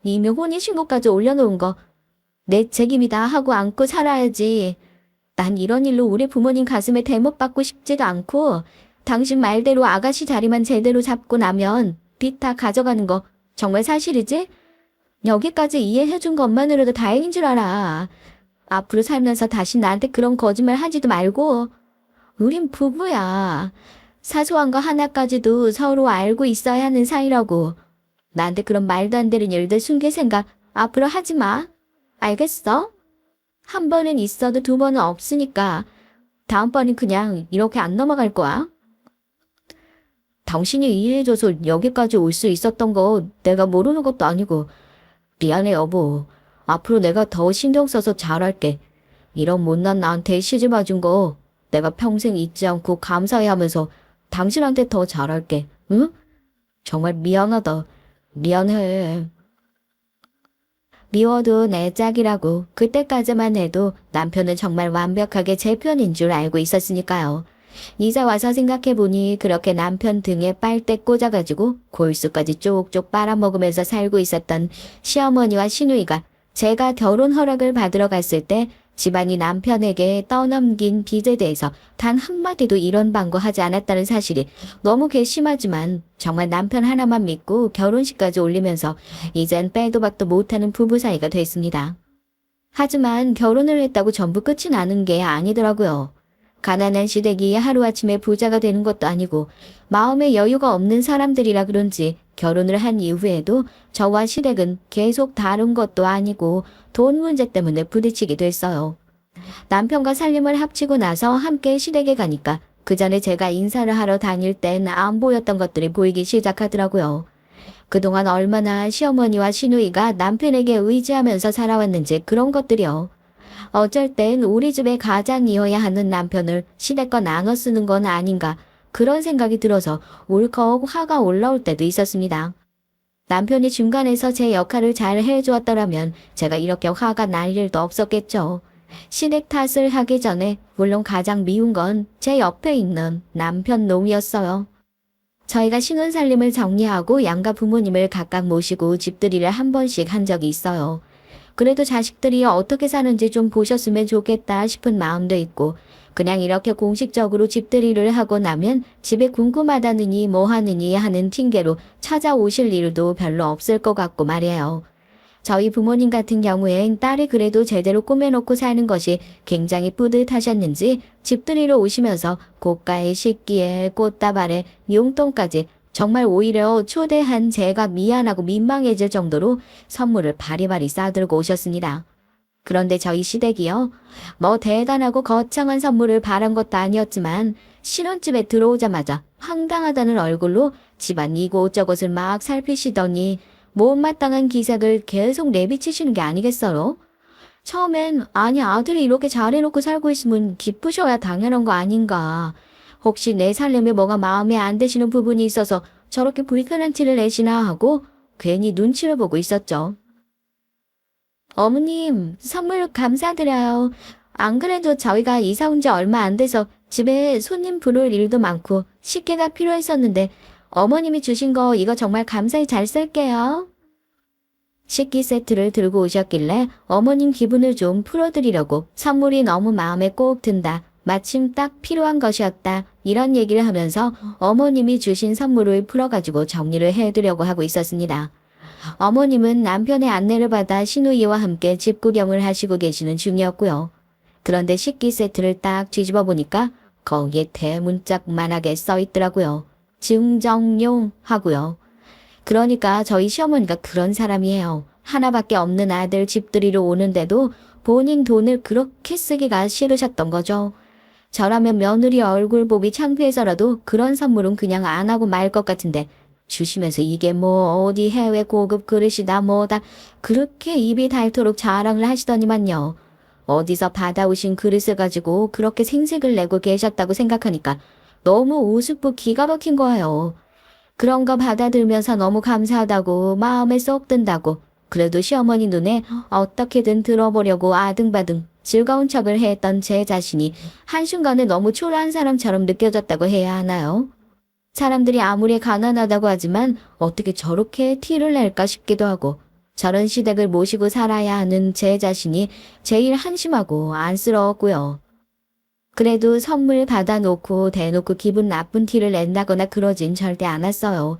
이미 혼인신고까지 올려놓은 거 내 책임이다 하고 안고 살아야지. 난 이런 일로 우리 부모님 가슴에 대못 박고 싶지도 않고 당신 말대로 아가씨 자리만 제대로 잡고 나면 빚 다 가져가는 거 정말 사실이지? 여기까지 이해해준 것만으로도 다행인 줄 알아. 앞으로 살면서 다시 나한테 그런 거짓말 하지도 말고. 우린 부부야. 사소한 거 하나까지도 서로 알고 있어야 하는 사이라고. 나한테 그런 말도 안 되는 일들 숨길 생각 앞으로 하지 마. 알겠어? 한 번은 있어도 두 번은 없으니까 다음번엔 그냥 이렇게 안 넘어갈 거야. 당신이 이해해줘서 여기까지 올 수 있었던 거 내가 모르는 것도 아니고 미안해 여보. 앞으로 내가 더 신경 써서 잘할게. 이런 못난 나한테 시집 와준 거 내가 평생 잊지 않고 감사해 하면서 당신한테 더 잘할게. 응? 정말 미안하다. 미안해. 미워도 내 짝이라고 그때까지만 해도 남편은 정말 완벽하게 제 편인 줄 알고 있었으니까요. 이제 와서 생각해보니 그렇게 남편 등에 빨대 꽂아가지고 골수까지 쪽쪽 빨아먹으면서 살고 있었던 시어머니와 시누이가 제가 결혼 허락을 받으러 갔을 때 집안이 남편에게 떠넘긴 빚에 대해서 단 한마디도 이런 방구하지 않았다는 사실이 너무 괘씸하지만 정말 남편 하나만 믿고 결혼식까지 올리면서 이젠 빼도 박도 못하는 부부 사이가 됐습니다. 하지만 결혼을 했다고 전부 끝이 나는 게 아니더라고요. 가난한 시댁이 하루아침에 부자가 되는 것도 아니고 마음의 여유가 없는 사람들이라 그런지 결혼을 한 이후에도 저와 시댁은 계속 다른 것도 아니고 돈 문제 때문에 부딪히게 됐어요. 남편과 살림을 합치고 나서 함께 시댁에 가니까 그 전에 제가 인사를 하러 다닐 땐 안 보였던 것들이 보이기 시작하더라고요. 그동안 얼마나 시어머니와 시누이가 남편에게 의지하면서 살아왔는지 그런 것들이요. 어쩔 땐 우리 집의 가장이어야 하는 남편을 시댁과 나눠 쓰는 건 아닌가 그런 생각이 들어서 울컥 화가 올라올 때도 있었습니다. 남편이 중간에서 제 역할을 잘 해주었더라면 제가 이렇게 화가 날 일도 없었겠죠. 시댁 탓을 하기 전에 물론 가장 미운 건 제 옆에 있는 남편 놈이었어요. 저희가 신혼살림을 정리하고 양가 부모님을 각각 모시고 집들이를 한 번씩 한 적이 있어요. 그래도 자식들이 어떻게 사는지 좀 보셨으면 좋겠다 싶은 마음도 있고 그냥 이렇게 공식적으로 집들이를 하고 나면 집에 궁금하다느니 뭐 하느니 하는 핑계로 찾아오실 일도 별로 없을 것 같고 말이에요. 저희 부모님 같은 경우엔 딸이 그래도 제대로 꾸며놓고 사는 것이 굉장히 뿌듯하셨는지 집들이로 오시면서 고가의 식기에 꽃다발에 용돈까지 정말 오히려 초대한 제가 미안하고 민망해질 정도로 선물을 바리바리 싸들고 오셨습니다. 그런데 저희 시댁이요. 뭐 대단하고 거창한 선물을 바란 것도 아니었지만 신혼집에 들어오자마자 황당하다는 얼굴로 집안 이곳저곳을 막 살피시더니 못마땅한 기색을 계속 내비치시는 게 아니겠어요? 처음엔 아니 아들이 이렇게 잘해놓고 살고 있으면 기쁘셔야 당연한 거 아닌가. 혹시 내 살림에 뭐가 마음에 안 드시는 부분이 있어서 저렇게 불편한 티를 내시나 하고 괜히 눈치를 보고 있었죠. 어머님, 선물 감사드려요. 안 그래도 저희가 이사 온 지 얼마 안 돼서 집에 손님 부를 일도 많고 식기가 필요했었는데 어머님이 주신 거 이거 정말 감사히 잘 쓸게요. 식기 세트를 들고 오셨길래 어머님 기분을 좀 풀어드리려고 선물이 너무 마음에 꼭 든다. 마침 딱 필요한 것이었다. 이런 얘기를 하면서 어머님이 주신 선물을 풀어가지고 정리를 해두려고 하고 있었습니다. 어머님은 남편의 안내를 받아 시누이와 함께 집 구경을 하시고 계시는 중이었고요. 그런데 식기 세트를 딱 뒤집어 보니까 거기에 대문짝만하게 써 있더라고요. 증정용 하고요. 그러니까 저희 시어머니가 그런 사람이에요. 하나밖에 없는 아들 집들이로 오는데도 본인 돈을 그렇게 쓰기가 싫으셨던 거죠. 저라면 며느리 얼굴 보기 창피해서라도 그런 선물은 그냥 안 하고 말 것 같은데 주시면서 이게 뭐 어디 해외 고급 그릇이다 뭐다 그렇게 입이 닳도록 자랑을 하시더니만요. 어디서 받아오신 그릇을 가지고 그렇게 생색을 내고 계셨다고 생각하니까 너무 우습고 기가 막힌 거예요. 그런 거 받아들면서 너무 감사하다고 마음에 쏙 든다고 그래도 시어머니 눈에 어떻게든 들어보려고 아등바등 즐거운 척을 했던 제 자신이 한순간에 너무 초라한 사람처럼 느껴졌다고 해야 하나요? 사람들이 아무리 가난하다고 하지만 어떻게 저렇게 티를 낼까 싶기도 하고 저런 시댁을 모시고 살아야 하는 제 자신이 제일 한심하고 안쓰러웠고요. 그래도 선물 받아놓고 대놓고 기분 나쁜 티를 낸다거나 그러진 절대 않았어요.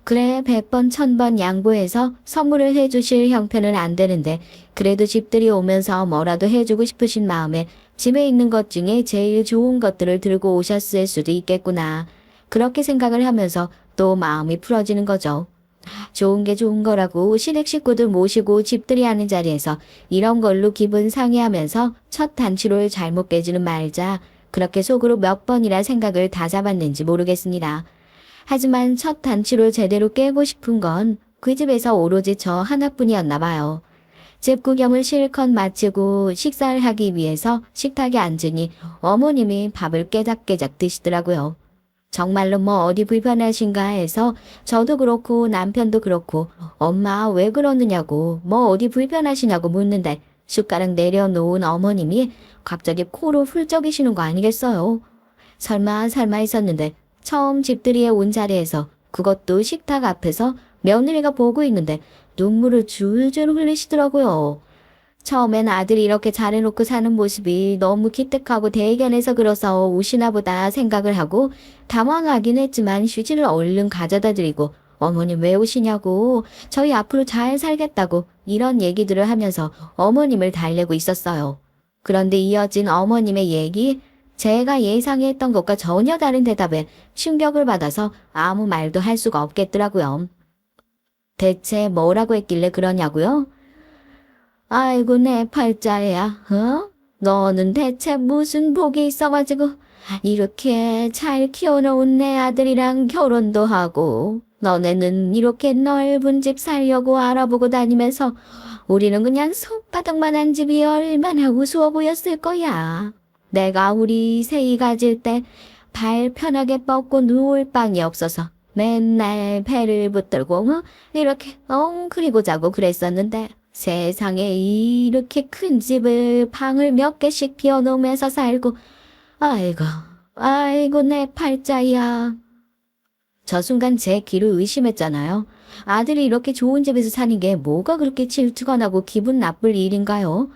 그래 100번 1000번 양보해서 선물을 해주실 형편은 안 되는데 그래도 집들이 오면서 뭐라도 해주고 싶으신 마음에 집에 있는 것 중에 제일 좋은 것들을 들고 오셨을 수도 있겠구나. 그렇게 생각을 하면서 또 마음이 풀어지는 거죠. 좋은 게 좋은 거라고 시댁 식구들 모시고 집들이 하는 자리에서 이런 걸로 기분 상해하면서 첫 단추를 잘못 깨지는 말자 그렇게 속으로 몇 번이나 생각을 다 잡았는지 모르겠습니다. 하지만 첫 단추를 제대로 깨고 싶은 건 그 집에서 오로지 저 하나뿐이었나 봐요. 집 구경을 실컷 마치고 식사를 하기 위해서 식탁에 앉으니 어머님이 밥을 깨작깨작 드시더라고요. 정말로 뭐 어디 불편하신가 해서 저도 그렇고 남편도 그렇고 엄마 왜 그러느냐고 뭐 어디 불편하시냐고 묻는데 숟가락 내려놓은 어머님이 갑자기 코로 훌쩍이시는 거 아니겠어요? 설마 했었는데 처음 집들이에 온 자리에서 그것도 식탁 앞에서 며느리가 보고 있는데 눈물을 줄줄 흘리시더라고요. 처음엔 아들이 이렇게 잘해놓고 사는 모습이 너무 기특하고 대견해서 그래서 우시나 보다 생각을 하고 당황하긴 했지만 휴지를 얼른 가져다 드리고 어머님 왜 우시냐고 저희 앞으로 잘 살겠다고 이런 얘기들을 하면서 어머님을 달래고 있었어요. 그런데 이어진 어머님의 얘기 제가 예상했던 것과 전혀 다른 대답에 충격을 받아서 아무 말도 할 수가 없겠더라고요. 대체 뭐라고 했길래 그러냐고요? 아이고 내 팔자야, 어? 너는 대체 무슨 복이 있어가지고 이렇게 잘 키워놓은 내 아들이랑 결혼도 하고 너네는 이렇게 넓은 집 살려고 알아보고 다니면서 우리는 그냥 손바닥만한 집이 얼마나 우스워 보였을 거야. 내가 우리 새이 가질 때 발 편하게 뻗고 누울 방이 없어서 맨날 배를 붙들고 이렇게 엉크리고 자고 그랬었는데 세상에 이렇게 큰 집을 방을 몇 개씩 비워놓으면서 살고 아이고 내 팔자야. 저 순간 제 귀를 의심했잖아요. 아들이 이렇게 좋은 집에서 사는 게 뭐가 그렇게 질투가 나고 기분 나쁠 일인가요?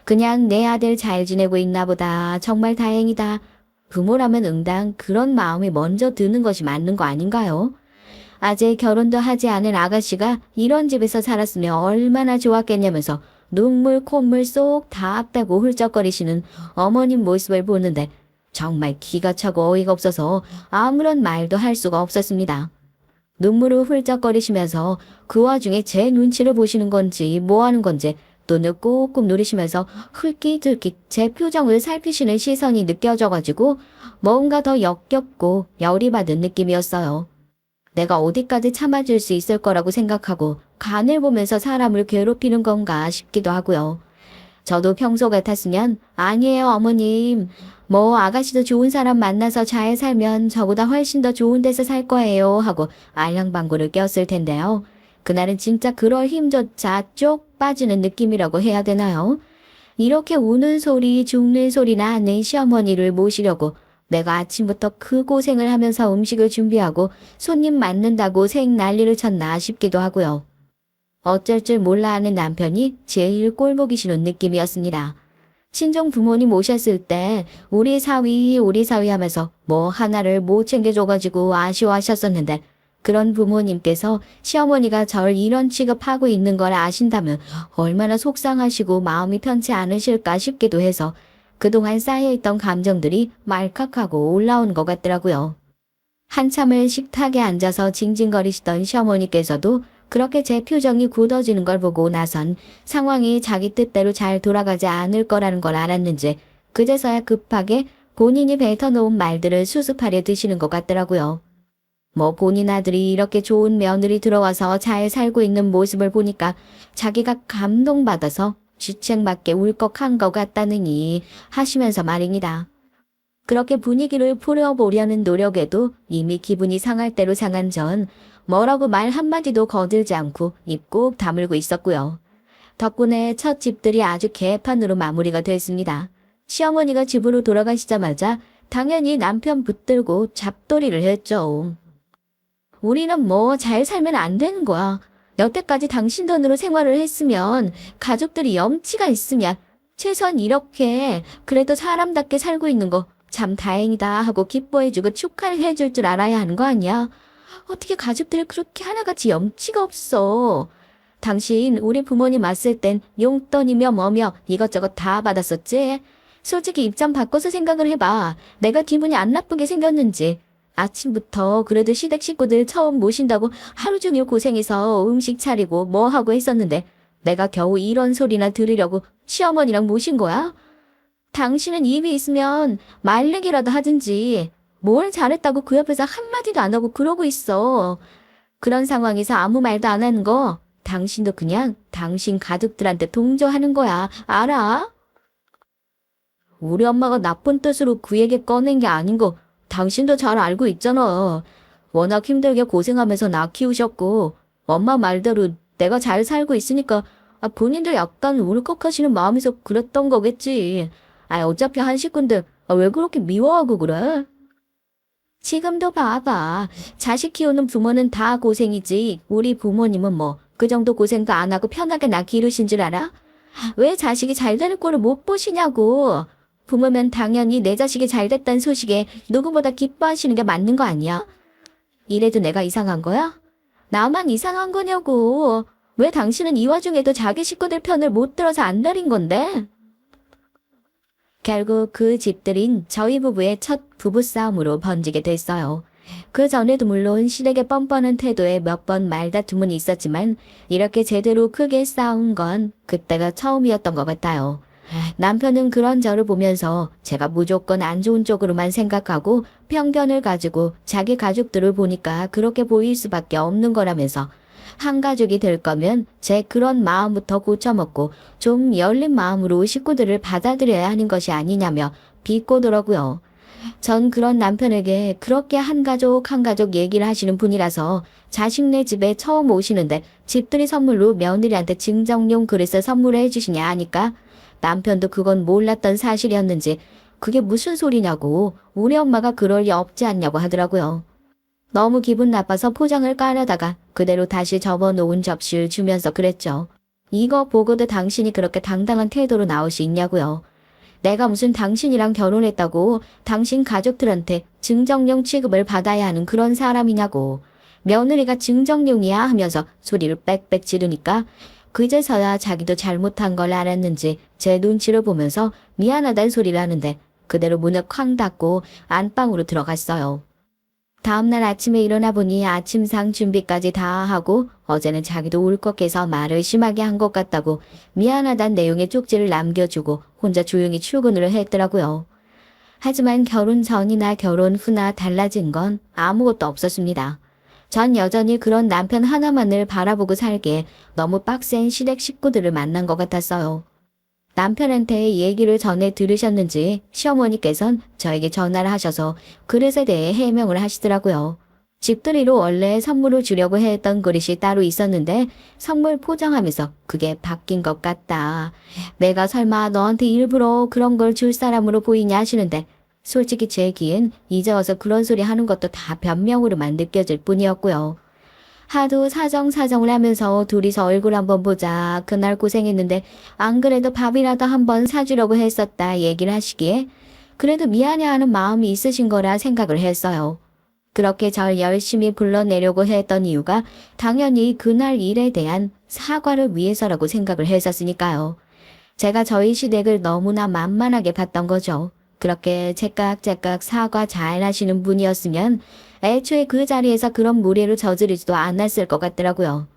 그냥 내 아들 잘 지내고 있나 보다. 정말 다행이다. 부모라면 응당 그런 마음이 먼저 드는 것이 맞는 거 아닌가요? 아직 결혼도 하지 않은 아가씨가 이런 집에서 살았으면 얼마나 좋았겠냐면서 눈물 콧물 쏙 다 빼고 훌쩍거리시는 어머님 모습을 보는데 정말 기가 차고 어이가 없어서 아무런 말도 할 수가 없었습니다. 눈물을 훌쩍거리시면서 그 와중에 제 눈치를 보시는 건지 뭐 하는 건지 눈을 꾹꾹 누르시면서 흘깃흘깃 제 표정을 살피시는 시선이 느껴져가지고 뭔가 더 역겹고 열이 받은 느낌이었어요. 내가 어디까지 참아줄 수 있을 거라고 생각하고 간을 보면서 사람을 괴롭히는 건가 싶기도 하고요. 저도 평소 같았으면 아니에요 어머님. 뭐 아가씨도 좋은 사람 만나서 잘 살면 저보다 훨씬 더 좋은 데서 살 거예요 하고 알랑방구를 꼈을 텐데요. 그날은 진짜 그럴 힘조차 쪽 빠지는 느낌이라고 해야 되나요? 이렇게 우는 소리, 죽는 소리나 하는 시어머니를 모시려고 내가 아침부터 그 고생을 하면서 음식을 준비하고 손님 맞는다고 생 난리를 쳤나 싶기도 하고요. 어쩔 줄 몰라 하는 남편이 제일 꼴보기 싫은 느낌이었습니다. 친정 부모님 오셨을 때 우리 사위 하면서 뭐 하나를 못 챙겨줘가지고 아쉬워하셨었는데, 그런 부모님께서 시어머니가 절 이런 취급하고 있는 걸 아신다면 얼마나 속상하시고 마음이 편치 않으실까 싶기도 해서 그동안 쌓여있던 감정들이 말칵하고 올라온 것 같더라고요. 한참을 식탁에 앉아서 징징거리시던 시어머니께서도 그렇게 제 표정이 굳어지는 걸 보고 나선 상황이 자기 뜻대로 잘 돌아가지 않을 거라는 걸 알았는지 그제서야 급하게 본인이 뱉어놓은 말들을 수습하려 드시는 것 같더라고요. 뭐 본인 아들이 이렇게 좋은 며느리 들어와서 잘 살고 있는 모습을 보니까 자기가 감동받아서 쥐책맞게 울컥한 것 같다느니 하시면서 말입니다. 그렇게 분위기를 풀어보려는 노력에도 이미 기분이 상할 대로 상한 전 뭐라고 말 한마디도 거들지 않고 입 꼭 다물고 있었고요. 덕분에 첫 집들이 아주 개판으로 마무리가 됐습니다. 시어머니가 집으로 돌아가시자마자 당연히 남편 붙들고 잡돌이를 했죠. 우리는 뭐 잘 살면 안 되는 거야. 여태까지 당신 돈으로 생활을 했으면 가족들이 염치가 있으면 최소한 이렇게 그래도 사람답게 살고 있는 거 참 다행이다 하고 기뻐해주고 축하를 해줄 줄 알아야 하는 거 아니야? 어떻게 가족들 그렇게 하나같이 염치가 없어. 당신 우리 부모님 왔을 땐 용돈이며 뭐며 이것저것 다 받았었지? 솔직히 입장 바꿔서 생각을 해봐. 내가 기분이 안 나쁘게 생겼는지. 아침부터 그래도 시댁 식구들 처음 모신다고 하루 종일 고생해서 음식 차리고 뭐 하고 했었는데 내가 겨우 이런 소리나 들으려고 시어머니랑 모신 거야? 당신은 입이 있으면 말 얘기라도 하든지 뭘 잘했다고 그 옆에서 한마디도 안 하고 그러고 있어. 그런 상황에서 아무 말도 안 하는 거 당신도 그냥 당신 가족들한테 동조하는 거야. 알아? 우리 엄마가 나쁜 뜻으로 그 얘기 꺼낸 게 아닌 거 당신도 잘 알고 있잖아. 워낙 힘들게 고생하면서 나 키우셨고 엄마 말대로 내가 잘 살고 있으니까 본인도 약간 울컥하시는 마음에서 그랬던 거겠지. 어차피 한 식구인데 왜 그렇게 미워하고 그래? 지금도 봐봐. 자식 키우는 부모는 다 고생이지. 우리 부모님은 뭐 그 정도 고생도 안 하고 편하게 나 기르신 줄 알아? 왜 자식이 잘 되는 꼴을 못 보시냐고. 부모면 당연히 내 자식이 잘 됐다는 소식에 누구보다 기뻐하시는 게 맞는 거 아니야? 이래도 내가 이상한 거야? 나만 이상한 거냐고. 왜 당신은 이 와중에도 자기 식구들 편을 못 들어서 안 내린 건데? 결국 그 집들인 저희 부부의 첫 부부싸움으로 번지게 됐어요. 그 전에도 물론 시댁의 뻔뻔한 태도에 몇 번 말다툼은 있었지만 이렇게 제대로 크게 싸운 건 그때가 처음이었던 것 같아요. 남편은 그런 저를 보면서 제가 무조건 안 좋은 쪽으로만 생각하고 편견을 가지고 자기 가족들을 보니까 그렇게 보일 수밖에 없는 거라면서 한 가족이 될 거면 제 그런 마음부터 고쳐먹고 좀 열린 마음으로 식구들을 받아들여야 하는 것이 아니냐며 비꼬더라고요. 전 그런 남편에게 그렇게 한 가족 얘기를 하시는 분이라서 자식네 집에 처음 오시는데 집들이 선물로 며느리한테 증정용 그릇을 선물해 주시냐 하니까 남편도 그건 몰랐던 사실이었는지 그게 무슨 소리냐고 우리 엄마가 그럴 리 없지 않냐고 하더라고요. 너무 기분 나빠서 포장을 까려다가 그대로 다시 접어놓은 접시를 주면서 그랬죠. 이거 보고도 당신이 그렇게 당당한 태도로 나올 수 있냐고요. 내가 무슨 당신이랑 결혼했다고 당신 가족들한테 증정용 취급을 받아야 하는 그런 사람이냐고. 며느리가 증정용이야 하면서 소리를 빽빽 지르니까 그제서야 자기도 잘못한 걸 알았는지 제 눈치를 보면서 미안하다는 소리를 하는데 그대로 문을 쾅 닫고 안방으로 들어갔어요. 다음날 아침에 일어나 보니 아침상 준비까지 다 하고 어제는 자기도 울컥해서 말을 심하게 한 것 같다고 미안하단 내용의 쪽지를 남겨주고 혼자 조용히 출근을 했더라고요. 하지만 결혼 전이나 결혼 후나 달라진 건 아무것도 없었습니다. 전 여전히 그런 남편 하나만을 바라보고 살기에 너무 빡센 시댁 식구들을 만난 것 같았어요. 남편한테 얘기를 전해 들으셨는지 시어머니께선 저에게 전화를 하셔서 그릇에 대해 해명을 하시더라고요. 집들이로 원래 선물을 주려고 했던 그릇이 따로 있었는데 선물 포장하면서 그게 바뀐 것 같다. 내가 설마 너한테 일부러 그런 걸 줄 사람으로 보이냐 하시는데 솔직히 제 귀엔 이제 와서 그런 소리 하는 것도 다 변명으로만 느껴질 뿐이었고요. 하도 사정사정을 하면서 둘이서 얼굴 한번 보자. 그날 고생했는데 안 그래도 밥이라도 한번 사주려고 했었다 얘기를 하시기에 그래도 미안해하는 마음이 있으신 거라 생각을 했어요. 그렇게 절 열심히 불러내려고 했던 이유가 당연히 그날 일에 대한 사과를 위해서라고 생각을 했었으니까요. 제가 저희 시댁을 너무나 만만하게 봤던 거죠. 그렇게 제깍제깍 사과 잘 하시는 분이었으면 애초에 그 자리에서 그런 무례를 저지르지도 않았을 것 같더라고요.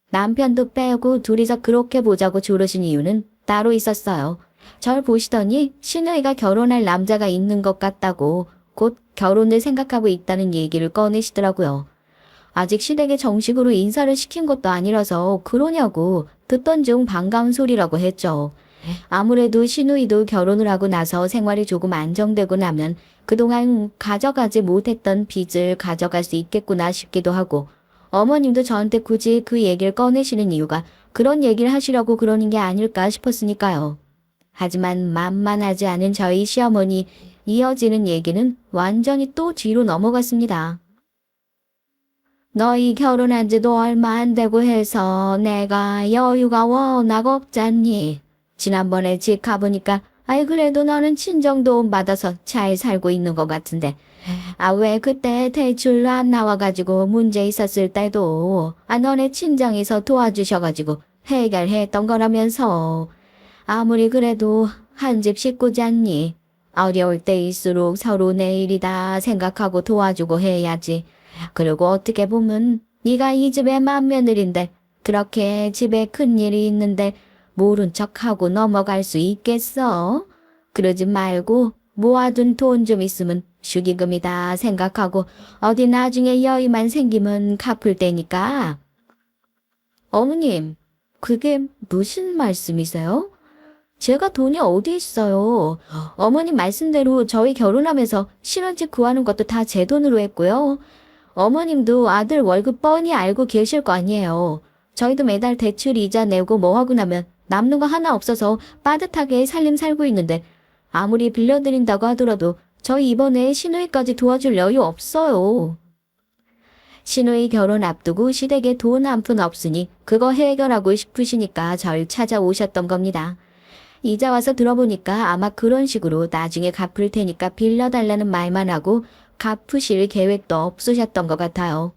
남편도 빼고 둘이서 그렇게 보자고 조르신 이유는 따로 있었어요. 절 보시더니 시누이가 결혼할 남자가 있는 것 같다고 곧 결혼을 생각하고 있다는 얘기를 꺼내시더라고요. 아직 시댁에 정식으로 인사를 시킨 것도 아니라서 그러냐고 듣던 중 반가운 소리라고 했죠. 아무래도 시누이도 결혼을 하고 나서 생활이 조금 안정되고 나면 그동안 가져가지 못했던 빚을 가져갈 수 있겠구나 싶기도 하고 어머님도 저한테 굳이 그 얘기를 꺼내시는 이유가 그런 얘기를 하시려고 그러는 게 아닐까 싶었으니까요. 하지만 만만하지 않은 저희 시어머니 이어지는 얘기는 완전히 또 뒤로 넘어갔습니다. 너희 결혼한 지도 얼마 안 되고 해서 내가 여유가 워낙 없잖니. 지난번에 집 가보니까 아이 그래도 너는 친정도움 받아서 잘 살고 있는 것 같은데 왜 그때 대출 안 나와가지고 문제 있었을 때도 너네 친정에서 도와주셔가지고 해결했던 거라면서 아무리 그래도 한 집 식구잖니. 어려울 때일수록 서로 내 일이다 생각하고 도와주고 해야지. 그리고 어떻게 보면 네가 이 집의 맏며느리인데 그렇게 집에 큰일이 있는데 모른 척하고 넘어갈 수 있겠어? 그러지 말고 모아둔 돈 좀 있으면 축의금이다 생각하고 어디 나중에 여유만 생기면 갚을 테니까. 어머님, 그게 무슨 말씀이세요? 제가 돈이 어디 있어요? 어머님 말씀대로 저희 결혼하면서 신혼집 구하는 것도 다 제 돈으로 했고요. 어머님도 아들 월급 뻔히 알고 계실 거 아니에요. 저희도 매달 대출 이자 내고 뭐 하고 나면 남는 거 하나 없어서 빠듯하게 살림 살고 있는데 아무리 빌려드린다고 하더라도 저희 이번에 시누이까지 도와줄 여유 없어요. 시누이 결혼 앞두고 시댁에 돈 한 푼 없으니 그거 해결하고 싶으시니까 절 찾아오셨던 겁니다. 이제 와서 들어보니까 아마 그런 식으로 나중에 갚을 테니까 빌려달라는 말만 하고 갚으실 계획도 없으셨던 것 같아요.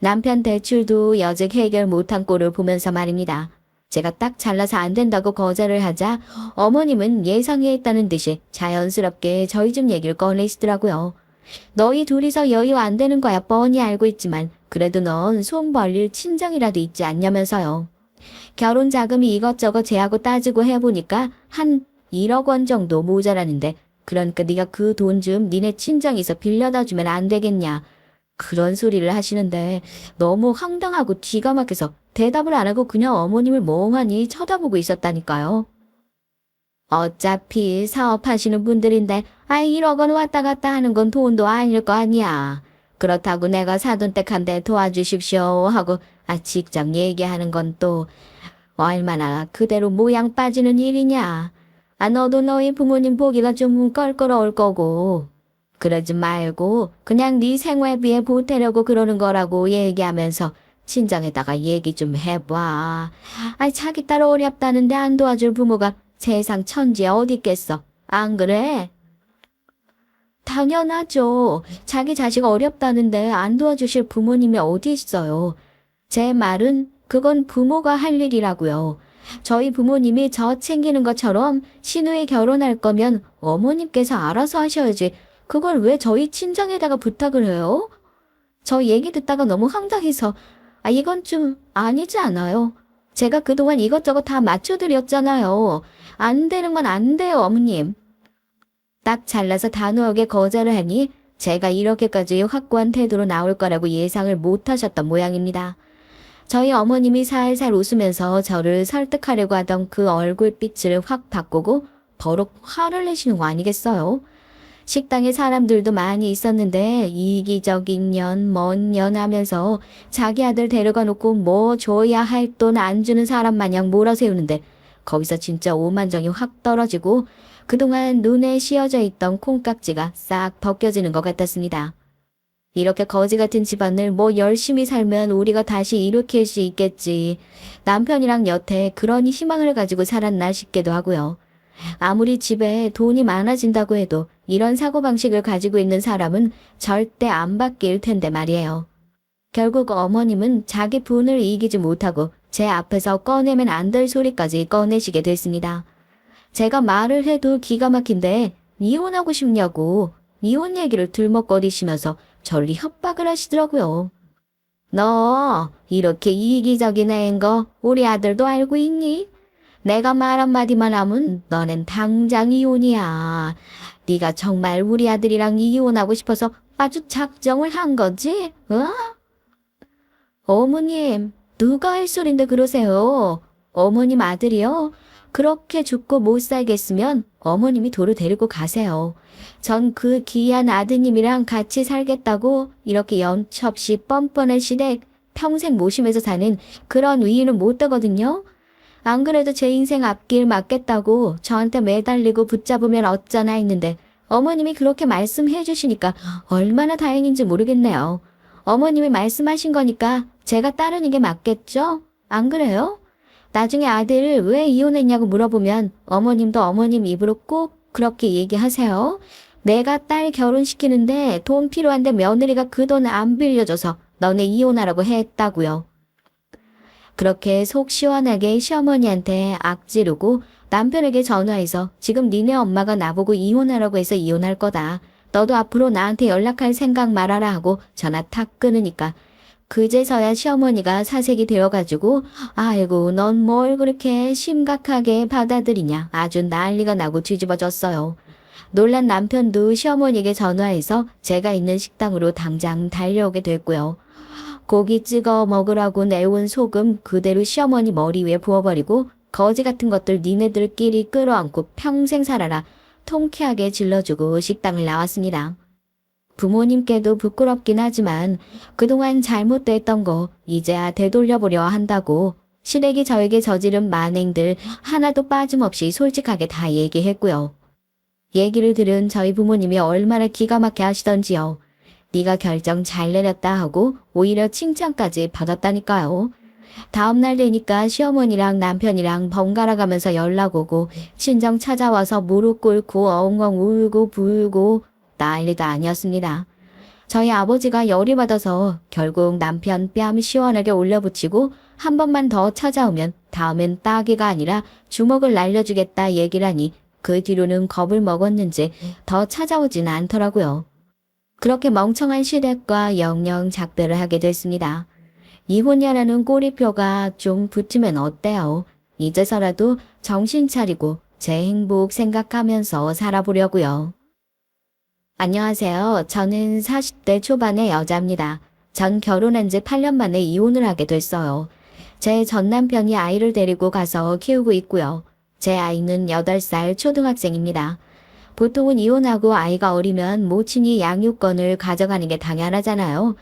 남편 대출도 여직 해결 못한 꼴을 보면서 말입니다. 제가 딱 잘라서 안 된다고 거절을 하자 어머님은 예상했다는 듯이 자연스럽게 저희 집 얘기를 꺼내시더라고요. 너희 둘이서 여유 안 되는 거야 뻔히 알고 있지만 그래도 넌 손 벌릴 친정이라도 있지 않냐면서요. 결혼 자금이 이것저것 제하고 따지고 해보니까 한 1억 원 정도 모자라는데 그러니까 네가 그 돈 좀 니네 친정에서 빌려다 주면 안 되겠냐. 그런 소리를 하시는데 너무 황당하고 기가 막혀서 대답을 안 하고 그냥 어머님을 멍하니 쳐다보고 있었다니까요. 어차피 사업하시는 분들인데 1억 원 왔다 갔다 하는 건 돈도 아닐 거 아니야. 그렇다고 내가 사돈댁한테 도와주십시오 하고 직접 얘기하는 건 또 얼마나 그대로 모양 빠지는 일이냐. 너도 너희 부모님 보기가 좀 껄끄러울 거고. 그러지 말고 그냥 네 생활비에 보태려고 그러는 거라고 얘기하면서 친정에다가 얘기 좀 해봐. 자기 딸 어렵다는데 안 도와줄 부모가 세상 천지에 어디 있겠어. 안 그래? 당연하죠. 자기 자식 어렵다는데 안 도와주실 부모님이 어디 있어요. 제 말은 그건 부모가 할 일이라고요. 저희 부모님이 저 챙기는 것처럼 시누이 결혼할 거면 어머님께서 알아서 하셔야지. 그걸 왜 저희 친정에다가 부탁을 해요? 저 얘기 듣다가 너무 황당해서 이건 좀 아니지 않아요? 제가 그동안 이것저것 다 맞춰드렸잖아요. 안 되는 건 안 돼요, 어머님. 딱 잘라서 단호하게 거절을 하니 제가 이렇게까지 확고한 태도로 나올 거라고 예상을 못 하셨던 모양입니다. 저희 어머님이 살살 웃으면서 저를 설득하려고 하던 그 얼굴빛을 확 바꾸고 버럭 화를 내시는 거 아니겠어요? 식당에 사람들도 많이 있었는데 이기적인 년, 먼 년 하면서 자기 아들 데려가 놓고 뭐 줘야 할 돈 안 주는 사람 마냥 몰아세우는데 거기서 진짜 오만정이 확 떨어지고 그동안 눈에 씌어져 있던 콩깍지가 싹 벗겨지는 것 같았습니다. 이렇게 거지 같은 집안을 뭐 열심히 살면 우리가 다시 일으킬 수 있겠지. 남편이랑 여태 그런 희망을 가지고 살았나 싶기도 하고요. 아무리 집에 돈이 많아진다고 해도 이런 사고방식을 가지고 있는 사람은 절대 안 바뀔 텐데 말이에요. 결국 어머님은 자기 분을 이기지 못하고 제 앞에서 꺼내면 안 될 소리까지 꺼내시게 됐습니다. 제가 말을 해도 기가 막힌데 이혼하고 싶냐고 이혼 얘기를 들먹거리시면서 저를 협박을 하시더라고요. 너 이렇게 이기적인 애인 거 우리 아들도 알고 있니? 내가 말 한마디만 하면 너넨 당장 이혼이야. 네가 정말 우리 아들이랑 이혼하고 싶어서 아주 작정을 한 거지? 어? 어머님, 누가 할 소린데 그러세요? 어머님 아들이요? 그렇게 죽고 못 살겠으면 어머님이 도로 데리고 가세요. 전 그 귀한 아드님이랑 같이 살겠다고 이렇게 연첩시 뻔뻔한 시댁 평생 모시면서 사는 그런 위인은 못 되거든요. 안 그래도 제 인생 앞길 막겠다고 저한테 매달리고 붙잡으면 어쩌나 했는데 어머님이 그렇게 말씀해 주시니까 얼마나 다행인지 모르겠네요. 어머님이 말씀하신 거니까 제가 따르는 게 맞겠죠? 안 그래요? 나중에 아들을 왜 이혼했냐고 물어보면 어머님도 어머님 입으로 꼭 그렇게 얘기하세요. 내가 딸 결혼시키는데 돈 필요한데 며느리가 그 돈 안 빌려줘서 너네 이혼하라고 했다고요. 그렇게 속 시원하게 시어머니한테 악지르고 남편에게 전화해서 지금 니네 엄마가 나보고 이혼하라고 해서 이혼할 거다. 너도 앞으로 나한테 연락할 생각 말아라 하고 전화 탁 끊으니까 그제서야 시어머니가 사색이 되어가지고 아이고 넌 뭘 그렇게 심각하게 받아들이냐 아주 난리가 나고 뒤집어졌어요. 놀란 남편도 시어머니에게 전화해서 제가 있는 식당으로 당장 달려오게 됐고요. 고기 찍어 먹으라고 내온 소금 그대로 시어머니 머리 위에 부어버리고 거지 같은 것들 니네들끼리 끌어안고 평생 살아라 통쾌하게 질러주고 식당을 나왔습니다. 부모님께도 부끄럽긴 하지만 그동안 잘못됐던 거 이제야 되돌려보려 한다고 시댁이 저에게 저지른 만행들 하나도 빠짐없이 솔직하게 다 얘기했고요. 얘기를 들은 저희 부모님이 얼마나 기가 막혀 하시던지요. 네가 결정 잘 내렸다 하고 오히려 칭찬까지 받았다니까요. 다음날 되니까 시어머니랑 남편이랑 번갈아 가면서 연락 오고 친정 찾아와서 무릎 꿇고 엉엉 울고 불고 난리도 아니었습니다. 저희 아버지가 열이 받아서 결국 남편 뺨 시원하게 올려붙이고 한 번만 더 찾아오면 다음엔 따귀가 아니라 주먹을 날려주겠다 얘기를 하니 그 뒤로는 겁을 먹었는지 더 찾아오진 않더라고요. 그렇게 멍청한 시댁과 영영 작별을 하게 됐습니다. 이혼녀라는 꼬리표가 좀 붙으면 어때요? 이제서라도 정신 차리고 제 행복 생각하면서 살아보려고요. 안녕하세요. 저는 40대 초반의 여자입니다. 전 결혼한 지 8년 만에 이혼을 하게 됐어요. 제 전 남편이 아이를 데리고 가서 키우고 있고요. 제 아이는 8살 초등학생입니다. 보통은 이혼하고 아이가 어리면 모친이 양육권을 가져가는 게 당연하잖아요.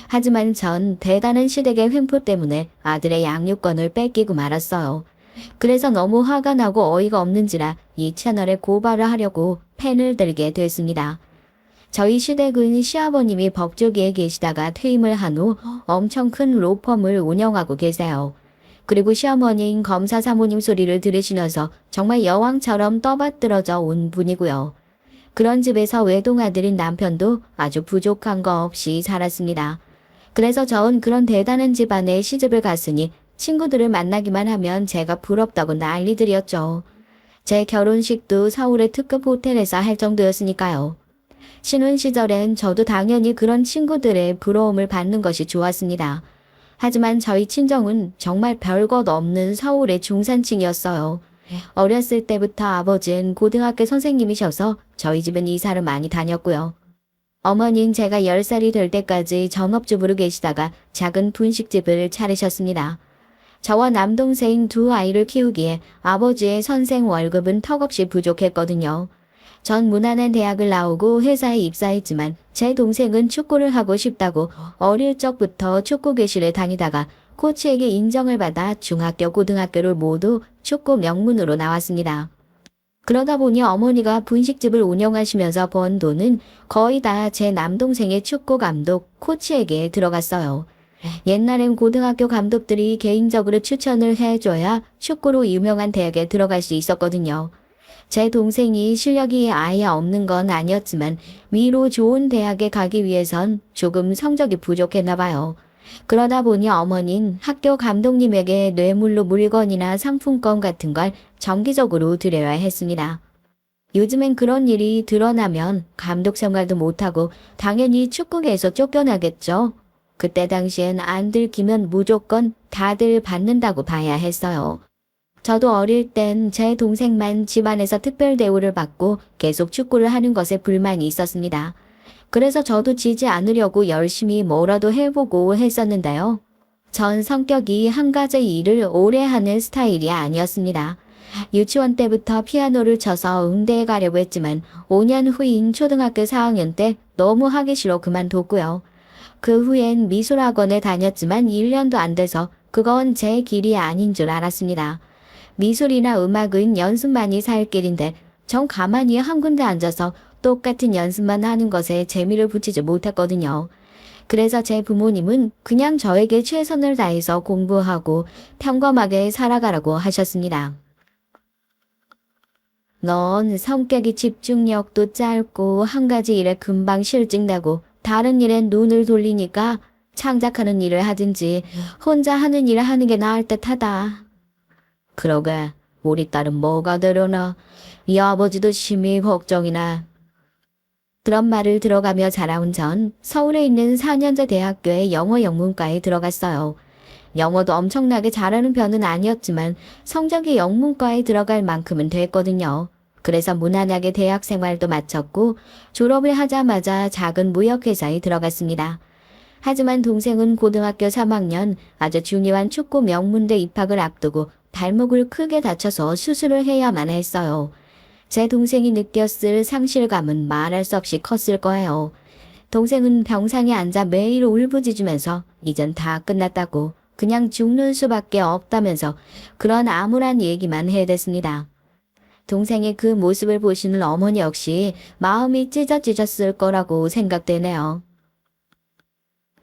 하지만 전 대단한 시댁의 횡포 때문에 아들의 양육권을 뺏기고 말았어요. 그래서 너무 화가 나고 어이가 없는지라 이 채널에 고발을 하려고 펜을 들게 됐습니다. 저희 시댁은 시아버님이 법조계에 계시다가 퇴임을 한 후 엄청 큰 로펌을 운영하고 계세요. 그리고 시어머니인 검사 사모님 소리를 들으시면서 정말 여왕처럼 떠받들어져 온 분이고요. 그런 집에서 외동아들인 남편도 아주 부족한 거 없이 살았습니다. 그래서 전 그런 대단한 집안에 시집을 갔으니 친구들을 만나기만 하면 제가 부럽다고 난리들이었죠. 제 결혼식도 서울의 특급 호텔에서 할 정도였으니까요. 신혼 시절엔 저도 당연히 그런 친구들의 부러움을 받는 것이 좋았습니다. 하지만 저희 친정은 정말 별것 없는 서울의 중산층이었어요. 어렸을 때부터 아버지는 고등학교 선생님이셔서 저희 집은 이사를 많이 다녔고요. 어머니는 제가 10살이 될 때까지 전업주부로 계시다가 작은 분식집을 차리셨습니다. 저와 남동생 두 아이를 키우기에 아버지의 선생 월급은 턱없이 부족했거든요. 전 무난한 대학을 나오고 회사에 입사했지만 제 동생은 축구를 하고 싶다고 어릴 적부터 축구 교실에 다니다가 코치에게 인정을 받아 중학교, 고등학교를 모두 축구 명문으로 나왔습니다. 그러다 보니 어머니가 분식집을 운영하시면서 번 돈은 거의 다 제 남동생의 축구 감독, 코치에게 들어갔어요. 옛날엔 고등학교 감독들이 개인적으로 추천을 해줘야 축구로 유명한 대학에 들어갈 수 있었거든요. 제 동생이 실력이 아예 없는 건 아니었지만 위로 좋은 대학에 가기 위해선 조금 성적이 부족했나 봐요. 그러다 보니 어머닌 학교 감독님에게 뇌물로 물건이나 상품권 같은 걸 정기적으로 드려야 했습니다. 요즘엔 그런 일이 드러나면 감독 생활도 못하고 당연히 축구계에서 쫓겨나겠죠. 그때 당시엔 안 들키면 무조건 다들 받는다고 봐야 했어요. 저도 어릴 땐 제 동생만 집안에서 특별 대우를 받고 계속 축구를 하는 것에 불만이 있었습니다. 그래서 저도 지지 않으려고 열심히 뭐라도 해보고 했었는데요. 전 성격이 한 가지 일을 오래 하는 스타일이 아니었습니다. 유치원 때부터 피아노를 쳐서 음대에 가려고 했지만 5년 후인 초등학교 4학년 때 너무 하기 싫어 그만뒀고요. 그 후엔 미술학원에 다녔지만 1년도 안 돼서 그건 제 길이 아닌 줄 알았습니다. 미술이나 음악은 연습만이 살 길인데 전 가만히 한 군데 앉아서 똑같은 연습만 하는 것에 재미를 붙이지 못했거든요. 그래서 제 부모님은 그냥 저에게 최선을 다해서 공부하고 평범하게 살아가라고 하셨습니다. 넌 성격이 집중력도 짧고 한 가지 일에 금방 실증나고 다른 일엔 눈을 돌리니까 창작하는 일을 하든지 혼자 하는 일을 하는 게 나을 듯하다. 그러게 우리 딸은 뭐가 되려나. 이 아버지도 심히 걱정이나. 그런 말을 들어가며 자라온 전 서울에 있는 4년제 대학교의 영어 영문과에 들어갔어요. 영어도 엄청나게 잘하는 편은 아니었지만 성적이 영문과에 들어갈 만큼은 됐거든요. 그래서 무난하게 대학 생활도 마쳤고 졸업을 하자마자 작은 무역회사에 들어갔습니다. 하지만 동생은 고등학교 3학년 아주 중요한 축구 명문대 입학을 앞두고 발목을 크게 다쳐서 수술을 해야만 했어요. 제 동생이 느꼈을 상실감은 말할 수 없이 컸을 거예요. 동생은 병상에 앉아 매일 울부짖으면서 이젠 다 끝났다고 그냥 죽는 수밖에 없다면서 그런 암울한 얘기만 해댔습니다. 동생의 그 모습을 보시는 어머니 역시 마음이 찢어지셨을 거라고 생각되네요.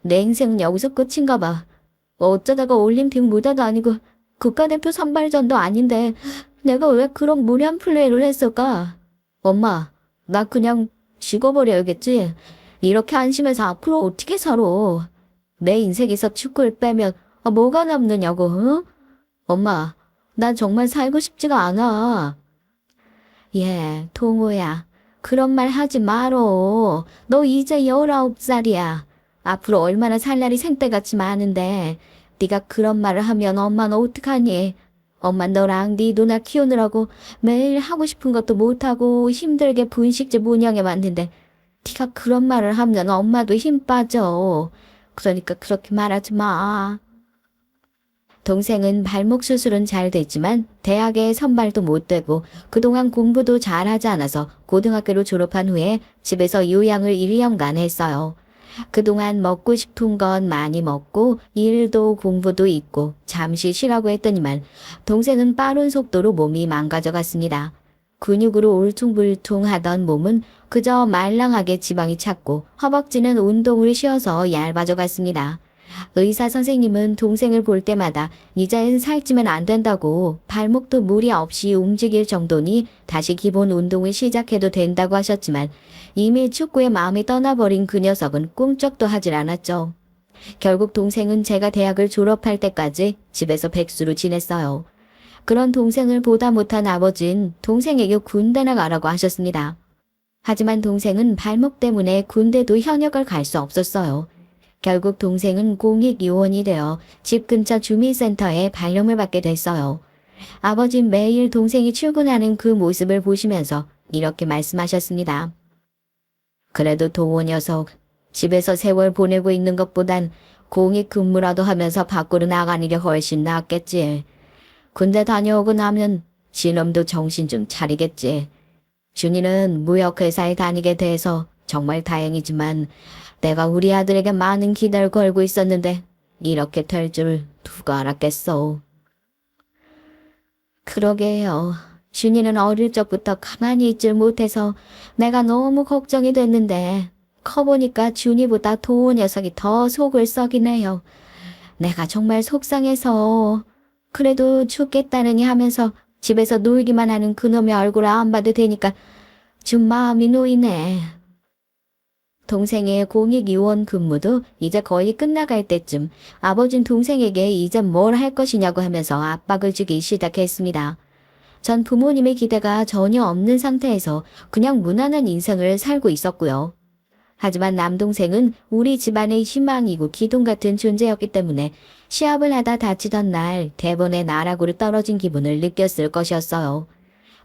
내 인생은 여기서 끝인가 봐. 어쩌다가 올림픽 무대도 아니고 국가대표 선발전도 아닌데 내가 왜 그런 무리한 플레이를 했을까? 엄마, 나 그냥 죽어버려야겠지. 이렇게 안심해서 앞으로 어떻게 살아? 내 인생에서 축구를 빼면 뭐가 남느냐고, 응? 엄마, 난 정말 살고 싶지가 않아. 예, 동호야. 그런 말 하지 말어. 너 이제 19살이야. 앞으로 얼마나 살 날이 생때같이 많은데 네가 그런 말을 하면 엄마는 어떡하니? 엄마 너랑 네 누나 키우느라고 매일 하고 싶은 것도 못하고 힘들게 분식집 운영해 왔는데 네가 그런 말을 하면 엄마도 힘 빠져. 그러니까 그렇게 말하지 마. 동생은 발목 수술은 잘 됐지만 대학에 선발도 못 되고 그동안 공부도 잘하지 않아서 고등학교를 졸업한 후에 집에서 요양을 1년간 했어요. 그동안 먹고 싶은 건 많이 먹고 일도 공부도 있고 잠시 쉬라고 했더니만 동생은 빠른 속도로 몸이 망가져갔습니다. 근육으로 울퉁불퉁하던 몸은 그저 말랑하게 지방이 찼고 허벅지는 운동을 쉬어서 얇아져갔습니다. 의사 선생님은 동생을 볼 때마다 이젠 살찌면 안 된다고 발목도 무리 없이 움직일 정도니 다시 기본 운동을 시작해도 된다고 하셨지만 이미 축구에 마음이 떠나버린 그 녀석은 꿈쩍도 하질 않았죠. 결국 동생은 제가 대학을 졸업할 때까지 집에서 백수로 지냈어요. 그런 동생을 보다 못한 아버지는 동생에게 군대나 가라고 하셨습니다. 하지만 동생은 발목 때문에 군대도 현역을 갈 수 없었어요. 결국 동생은 공익요원이 되어 집 근처 주민센터에 발령을 받게 됐어요. 아버진 매일 동생이 출근하는 그 모습을 보시면서 이렇게 말씀하셨습니다. 그래도 동호 녀석, 집에서 세월 보내고 있는 것보단 공익 근무라도 하면서 밖으로 나가는 게 훨씬 낫겠지. 군대 다녀오고 나면 지놈도 정신 좀 차리겠지. 준이는 무역회사에 다니게 돼서 정말 다행이지만 내가 우리 아들에게 많은 기대를 걸고 있었는데 이렇게 될 줄 누가 알았겠어. 그러게요. 준이는 어릴 적부터 가만히 있질 못해서 내가 너무 걱정이 됐는데 커보니까 준이보다 도우 녀석이 더 속을 썩이네요. 내가 정말 속상해서 그래도 죽겠다느니 하면서 집에서 놀기만 하는 그놈의 얼굴을 안 봐도 되니까 좀 마음이 놓이네. 동생의 공익요원 근무도 이제 거의 끝나갈 때쯤 아버진 동생에게 이제 뭘 할 것이냐고 하면서 압박을 주기 시작했습니다. 전 부모님의 기대가 전혀 없는 상태에서 그냥 무난한 인생을 살고 있었고요. 하지만 남동생은 우리 집안의 희망이고 기둥 같은 존재였기 때문에 시합을 하다 다치던 날 대번에 나락으로 떨어진 기분을 느꼈을 것이었어요.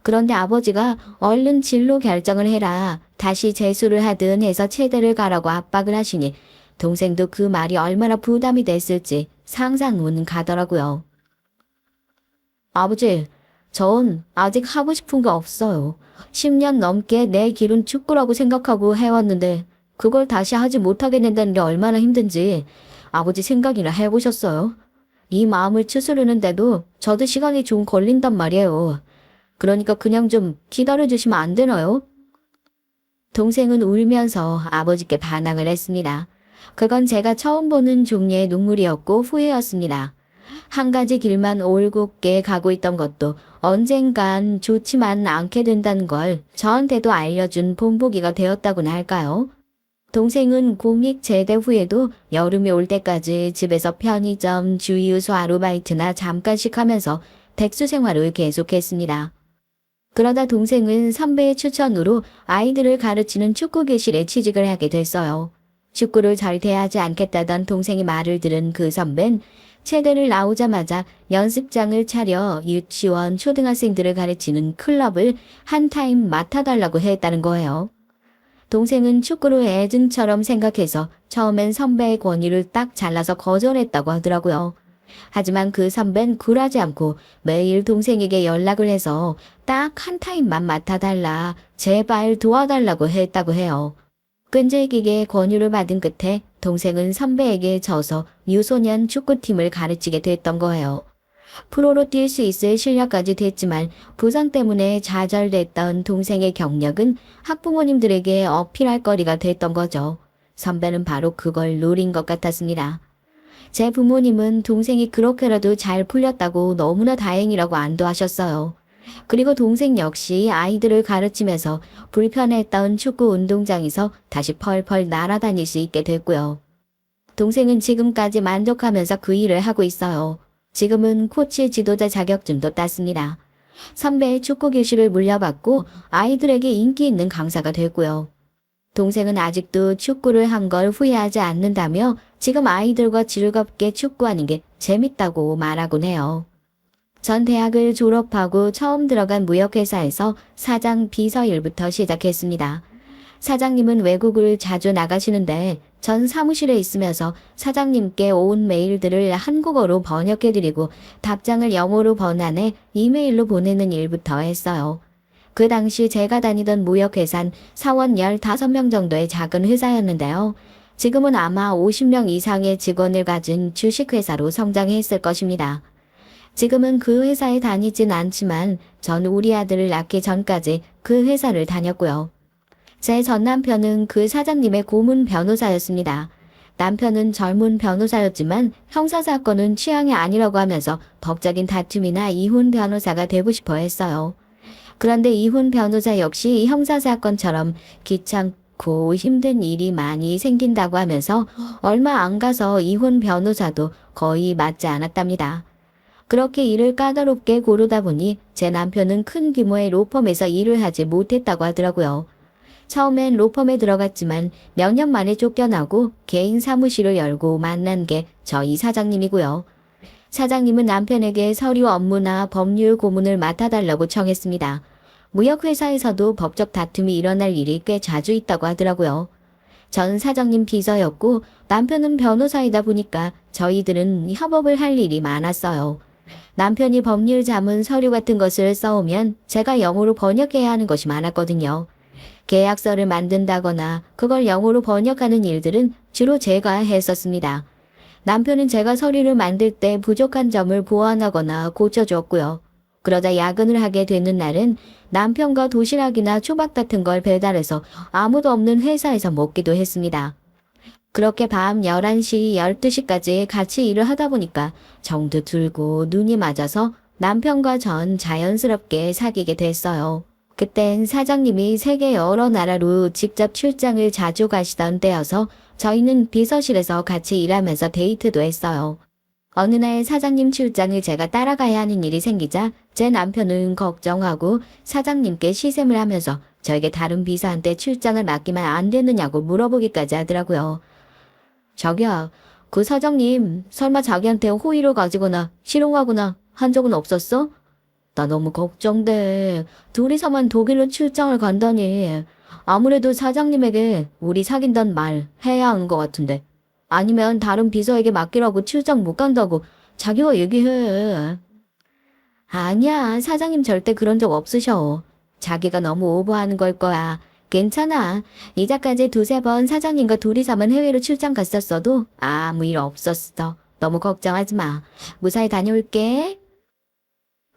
그런데 아버지가 얼른 진로 결정을 해라, 다시 재수를 하든 해서 체대를 가라고 압박을 하시니 동생도 그 말이 얼마나 부담이 됐을지 상상은 가더라고요. 아버지, 전 아직 하고 싶은 거 없어요. 10년 넘게 내 길은 축구라고 생각하고 해왔는데 그걸 다시 하지 못하게 된다는 게 얼마나 힘든지 아버지 생각이나 해보셨어요? 이 마음을 추스르는데도 저도 시간이 좀 걸린단 말이에요. 그러니까 그냥 좀 기다려주시면 안 되나요? 동생은 울면서 아버지께 반항을 했습니다. 그건 제가 처음 보는 종류의 눈물이었고 후회였습니다. 한 가지 길만 올곧게 가고 있던 것도 언젠간 좋지만 않게 된다는 걸 저한테도 알려준 본보기가 되었다고나 할까요? 동생은 공익 제대 후에도 여름이 올 때까지 집에서 편의점, 주유소 아르바이트나 잠깐씩 하면서 백수 생활을 계속했습니다. 그러다 동생은 선배의 추천으로 아이들을 가르치는 축구 교실에 취직을 하게 됐어요. 축구를 잘 대하지 않겠다던 동생의 말을 들은 그 선배는 체대를 나오자마자 연습장을 차려 유치원, 초등학생들을 가르치는 클럽을 한 타임 맡아달라고 했다는 거예요. 동생은 축구를 애증처럼 생각해서 처음엔 선배의 권유를 딱 잘라서 거절했다고 하더라고요. 하지만 그 선배는 굴하지 않고 매일 동생에게 연락을 해서 딱 한 타임만 맡아달라, 제발 도와달라고 했다고 해요. 끈질기게 권유를 받은 끝에 동생은 선배에게 져서 유소년 축구팀을 가르치게 됐던 거예요. 프로로 뛸 수 있을 실력까지 됐지만 부상 때문에 좌절됐던 동생의 경력은 학부모님들에게 어필할 거리가 됐던 거죠. 선배는 바로 그걸 노린 것 같았습니다. 제 부모님은 동생이 그렇게라도 잘 풀렸다고 너무나 다행이라고 안도하셨어요. 그리고 동생 역시 아이들을 가르치면서 불편했던 축구 운동장에서 다시 펄펄 날아다닐 수 있게 됐고요. 동생은 지금까지 만족하면서 그 일을 하고 있어요. 지금은 코치 지도자 자격증도 땄습니다. 선배의 축구 교실을 물려받고 아이들에게 인기 있는 강사가 됐고요. 동생은 아직도 축구를 한 걸 후회하지 않는다며 지금 아이들과 즐겁게 축구하는 게 재밌다고 말하곤 해요. 전 대학을 졸업하고 처음 들어간 무역회사에서 사장 비서 일부터 시작했습니다. 사장님은 외국을 자주 나가시는데 전 사무실에 있으면서 사장님께 온 메일들을 한국어로 번역해드리고 답장을 영어로 번안해 이메일로 보내는 일부터 했어요. 그 당시 제가 다니던 무역회사는 사원 15명 정도의 작은 회사였는데요. 지금은 아마 50명 이상의 직원을 가진 주식회사로 성장했을 것입니다. 지금은 그 회사에 다니진 않지만 전 우리 아들을 낳기 전까지 그 회사를 다녔고요. 제 전 남편은 그 사장님의 고문 변호사였습니다. 남편은 젊은 변호사였지만 형사사건은 취향이 아니라고 하면서 법적인 다툼이나 이혼 변호사가 되고 싶어 했어요. 그런데 이혼 변호사 역시 형사사건처럼 귀찮고 힘든 일이 많이 생긴다고 하면서 얼마 안 가서 이혼 변호사도 거의 맞지 않았답니다. 그렇게 일을 까다롭게 고르다 보니 제 남편은 큰 규모의 로펌에서 일을 하지 못했다고 하더라고요. 처음엔 로펌에 들어갔지만 몇 년 만에 쫓겨나고 개인 사무실을 열고 만난 게 저희 사장님이고요. 사장님은 남편에게 서류 업무나 법률 고문을 맡아달라고 청했습니다. 무역회사에서도 법적 다툼이 일어날 일이 꽤 자주 있다고 하더라고요. 전 사장님 비서였고 남편은 변호사이다 보니까 저희들은 협업을 할 일이 많았어요. 남편이 법률 자문 서류 같은 것을 써오면 제가 영어로 번역해야 하는 것이 많았거든요. 계약서를 만든다거나 그걸 영어로 번역하는 일들은 주로 제가 했었습니다. 남편은 제가 서류를 만들 때 부족한 점을 보완하거나 고쳐주었고요. 그러다 야근을 하게 되는 날은 남편과 도시락이나 초밥 같은 걸 배달해서 아무도 없는 회사에서 먹기도 했습니다. 그렇게 밤 11시, 12시까지 같이 일을 하다 보니까 정도 들고 눈이 맞아서 남편과 전 자연스럽게 사귀게 됐어요. 그땐 사장님이 세계 여러 나라로 직접 출장을 자주 가시던 때여서 저희는 비서실에서 같이 일하면서 데이트도 했어요. 어느 날 사장님 출장을 제가 따라가야 하는 일이 생기자 제 남편은 걱정하고 사장님께 시샘을 하면서 저에게 다른 비서한테 출장을 맡기면 안 되느냐고 물어보기까지 하더라고요. 자기야, 그 사장님 설마 자기한테 호의를 가지거나 실용하거나 한 적은 없었어? 나 너무 걱정돼. 둘이서만 독일로 출장을 간다니. 아무래도 사장님에게 우리 사귄단 말 해야 하는 것 같은데. 아니면 다른 비서에게 맡기라고 출장 못 간다고 자기가 얘기해. 아니야, 사장님 절대 그런 적 없으셔. 자기가 너무 오버하는 걸 거야. 괜찮아. 이자까지 두세 번 사장님과 둘이서만 해외로 출장 갔었어도 아무 일 없었어. 너무 걱정하지 마. 무사히 다녀올게.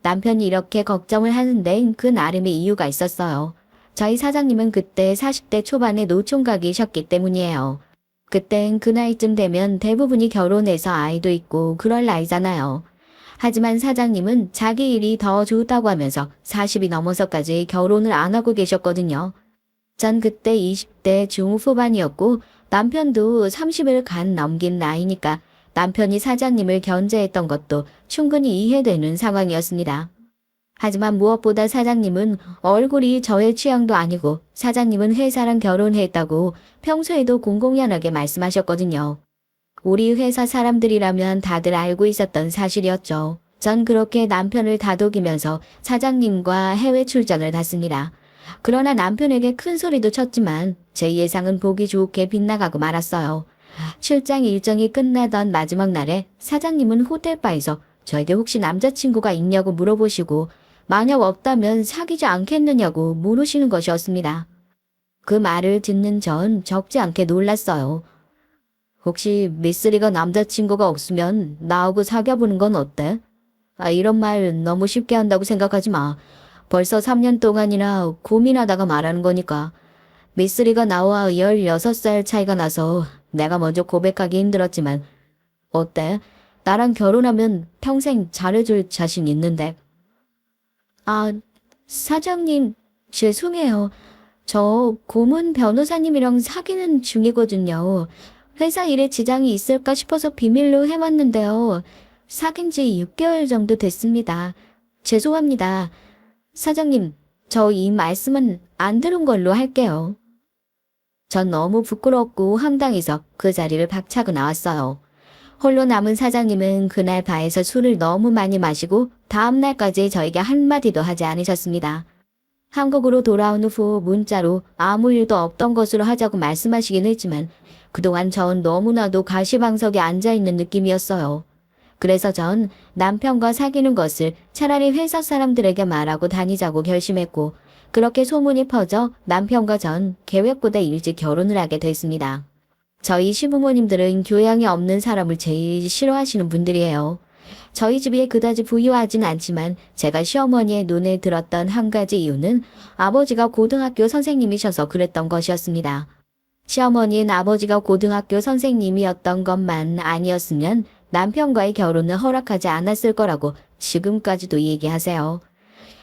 남편이 이렇게 걱정을 하는데 그 나름의 이유가 있었어요. 저희 사장님은 그때 40대 초반의 노총각이셨기 때문이에요. 그땐 그 나이쯤 되면 대부분이 결혼해서 아이도 있고 그럴 나이잖아요. 하지만 사장님은 자기 일이 더 좋다고 하면서 40이 넘어서까지 결혼을 안 하고 계셨거든요. 전 그때 20대 중후반이었고 남편도 30을 간 넘긴 나이니까 남편이 사장님을 견제했던 것도 충분히 이해되는 상황이었습니다. 하지만 무엇보다 사장님은 얼굴이 저의 취향도 아니고 사장님은 회사랑 결혼했다고 평소에도 공공연하게 말씀하셨거든요. 우리 회사 사람들이라면 다들 알고 있었던 사실이었죠. 전 그렇게 남편을 다독이면서 사장님과 해외 출장을 갔습니다. 그러나 남편에게 큰 소리도 쳤지만 제 예상은 보기 좋게 빗나가고 말았어요. 출장 일정이 끝나던 마지막 날에 사장님은 호텔바에서 저에게 혹시 남자친구가 있냐고 물어보시고 만약 없다면 사귀지 않겠느냐고 물으시는 것이었습니다. 그 말을 듣는 전 적지 않게 놀랐어요. 혹시 미쓰리가 남자친구가 없으면 나하고 사귀어보는 건 어때? 이런 말 너무 쉽게 한다고 생각하지 마. 벌써 3년 동안이나 고민하다가 말하는 거니까. 미쓰리가 나와 16살 차이가 나서 내가 먼저 고백하기 힘들었지만 어때? 나랑 결혼하면 평생 잘해줄 자신 있는데. 사장님, 죄송해요. 저 고문 변호사님이랑 사귀는 중이거든요. 회사 일에 지장이 있을까 싶어서 비밀로 해왔는데요. 사귄 지 6개월 정도 됐습니다. 죄송합니다. 사장님, 저 이 말씀은 안 들은 걸로 할게요. 전 너무 부끄럽고 황당해서 그 자리를 박차고 나왔어요. 홀로 남은 사장님은 그날 바에서 술을 너무 많이 마시고 다음 날까지 저에게 한마디도 하지 않으셨습니다. 한국으로 돌아온 후 문자로 아무 일도 없던 것으로 하자고 말씀하시긴 했지만 그동안 전 너무나도 가시방석에 앉아있는 느낌이었어요. 그래서 전 남편과 사귀는 것을 차라리 회사 사람들에게 말하고 다니자고 결심했고 그렇게 소문이 퍼져 남편과 전 계획보다 일찍 결혼을 하게 됐습니다. 저희 시부모님들은 교양이 없는 사람을 제일 싫어하시는 분들이에요. 저희 집이 그다지 부유하진 않지만 제가 시어머니의 눈에 들었던 한 가지 이유는 아버지가 고등학교 선생님이셔서 그랬던 것이었습니다. 시어머니는 아버지가 고등학교 선생님이었던 것만 아니었으면 남편과의 결혼을 허락하지 않았을 거라고 지금까지도 얘기하세요.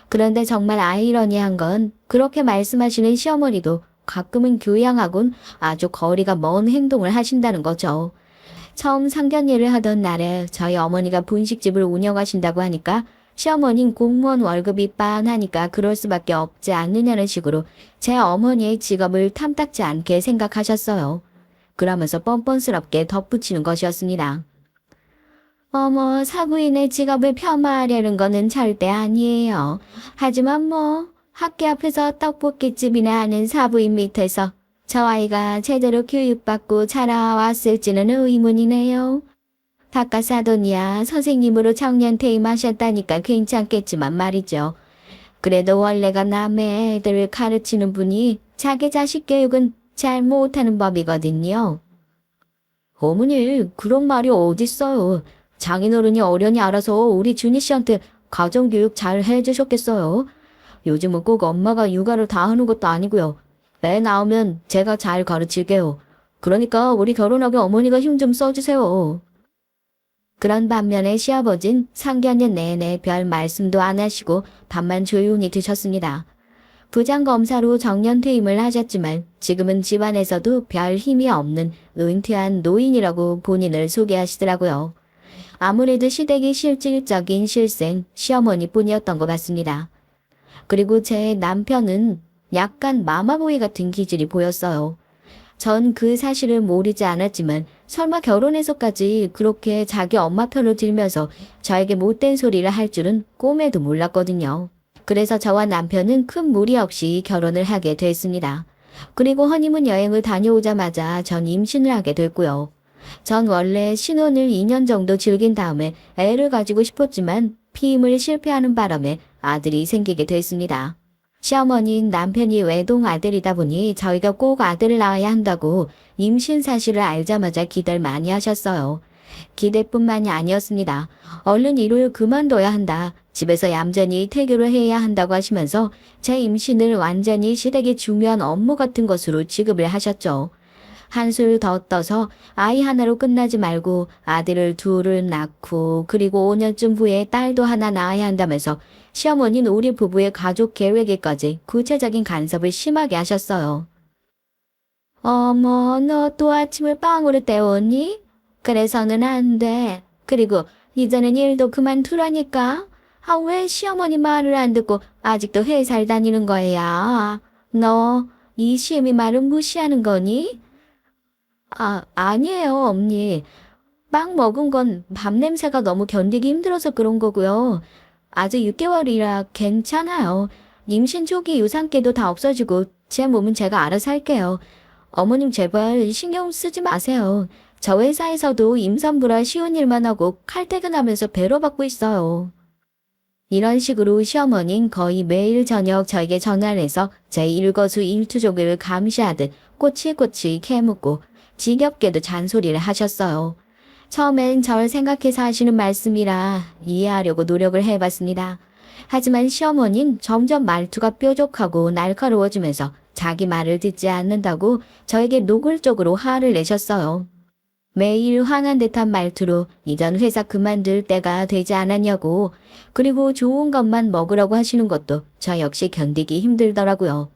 그런데 정말 아이러니한 건 그렇게 말씀하시는 시어머니도 가끔은 교양하곤 아주 거리가 먼 행동을 하신다는 거죠. 처음 상견례를 하던 날에 저희 어머니가 분식집을 운영하신다고 하니까 시어머니는 공무원 월급이 빤하니까 그럴 수밖에 없지 않느냐는 식으로 제 어머니의 직업을 탐탁지 않게 생각하셨어요. 그러면서 뻔뻔스럽게 덧붙이는 것이었습니다. 어머, 사부인의 직업을 폄하하려는 거는 절대 아니에요. 하지만 학교 앞에서 떡볶이집이나 하는 사부인 밑에서 저 아이가 제대로 교육받고 자라왔을지는 의문이네요. 닭가사돈이야 선생님으로 청년 퇴임하셨다니까 괜찮겠지만 말이죠. 그래도 원래가 남의 애들을 가르치는 분이 자기 자식 교육은 잘 못하는 법이거든요. 어머니, 그런 말이 어딨어요. 장인어른이 어련히 알아서 우리 준희 씨한테 가정교육 잘 해주셨겠어요. 요즘은 꼭 엄마가 육아를 다 하는 것도 아니고요. 애 낳으면 제가 잘 가르칠게요. 그러니까 우리 결혼하게 어머니가 힘 좀 써주세요. 그런 반면에 시아버진 상견례 내내 별 말씀도 안 하시고 밥만 조용히 드셨습니다. 부장검사로 정년 퇴임을 하셨지만 지금은 집안에서도 별 힘이 없는 은퇴한 노인이라고 본인을 소개하시더라고요. 아무래도 시댁이 실질적인 실생 시어머니뿐이었던 것 같습니다. 그리고 제 남편은 약간 마마보이 같은 기질이 보였어요. 전 그 사실을 모르지 않았지만 설마 결혼해서까지 그렇게 자기 엄마 편을 들면서 저에게 못된 소리를 할 줄은 꿈에도 몰랐거든요. 그래서 저와 남편은 큰 무리 없이 결혼을 하게 됐습니다. 그리고 허니문 여행을 다녀오자마자 전 임신을 하게 됐고요. 전 원래 신혼을 2년 정도 즐긴 다음에 애를 가지고 싶었지만 피임을 실패하는 바람에 아들이 생기게 됐습니다. 시어머니는 남편이 외동 아들이다 보니 저희가 꼭 아들을 낳아야 한다고 임신 사실을 알자마자 기대를 많이 하셨어요. 기대뿐만이 아니었습니다. 얼른 일을 그만둬야 한다. 집에서 얌전히 태교를 해야 한다고 하시면서 제 임신을 완전히 시댁의 중요한 업무 같은 것으로 취급을 하셨죠. 한술 더 떠서 아이 하나로 끝나지 말고 아들을 둘을 낳고 그리고 5년쯤 후에 딸도 하나 낳아야 한다면서 시어머니는 우리 부부의 가족 계획에까지 구체적인 간섭을 심하게 하셨어요. 어머, 너 또 아침을 빵으로 때웠니? 그래서는 안 돼. 그리고 이제는 일도 그만두라니까. 아, 왜 시어머니 말을 안 듣고 아직도 회사를 다니는 거야? 너 이 시엠이 말을 무시하는 거니? 아니에요, 언니. 빵 먹은 건 밥 냄새가 너무 견디기 힘들어서 그런 거고요. 아직 6개월이라 괜찮아요. 임신 초기 유산기도 다 없어지고 제 몸은 제가 알아서 할게요. 어머님 제발 신경 쓰지 마세요. 저 회사에서도 임산부라 쉬운 일만 하고 칼퇴근하면서 배려받고 있어요. 이런 식으로 시어머니는 거의 매일 저녁 저에게 전화를 해서 제 일거수일투족을 감시하듯 꼬치꼬치 캐묻고 지겹게도 잔소리를 하셨어요. 처음엔 절 생각해서 하시는 말씀이라 이해하려고 노력을 해봤습니다. 하지만 시어머니는 점점 말투가 뾰족하고 날카로워지면서 자기 말을 듣지 않는다고 저에게 노골적으로 화를 내셨어요. 매일 화난 듯한 말투로 이전 회사 그만둘 때가 되지 않았냐고, 그리고 좋은 것만 먹으라고 하시는 것도 저 역시 견디기 힘들더라고요.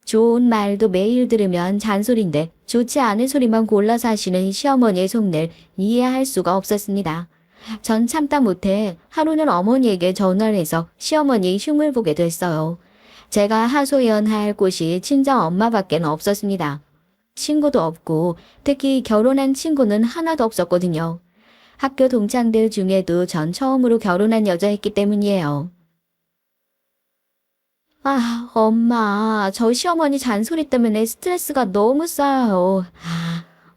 좋은 말도 매일 들으면 잔소리인데 좋지 않은 소리만 골라서 하시는 시어머니의 속내를 이해할 수가 없었습니다. 전 참다 못해 하루는 어머니에게 전화를 해서 시어머니의 흉을 보게 됐어요. 제가 하소연할 곳이 친정 엄마밖에 없었습니다. 친구도 없고 특히 결혼한 친구는 하나도 없었거든요. 학교 동창들 중에도 전 처음으로 결혼한 여자였기 때문이에요. 아, 엄마, 저 시어머니 잔소리 때문에 스트레스가 너무 쌓여요.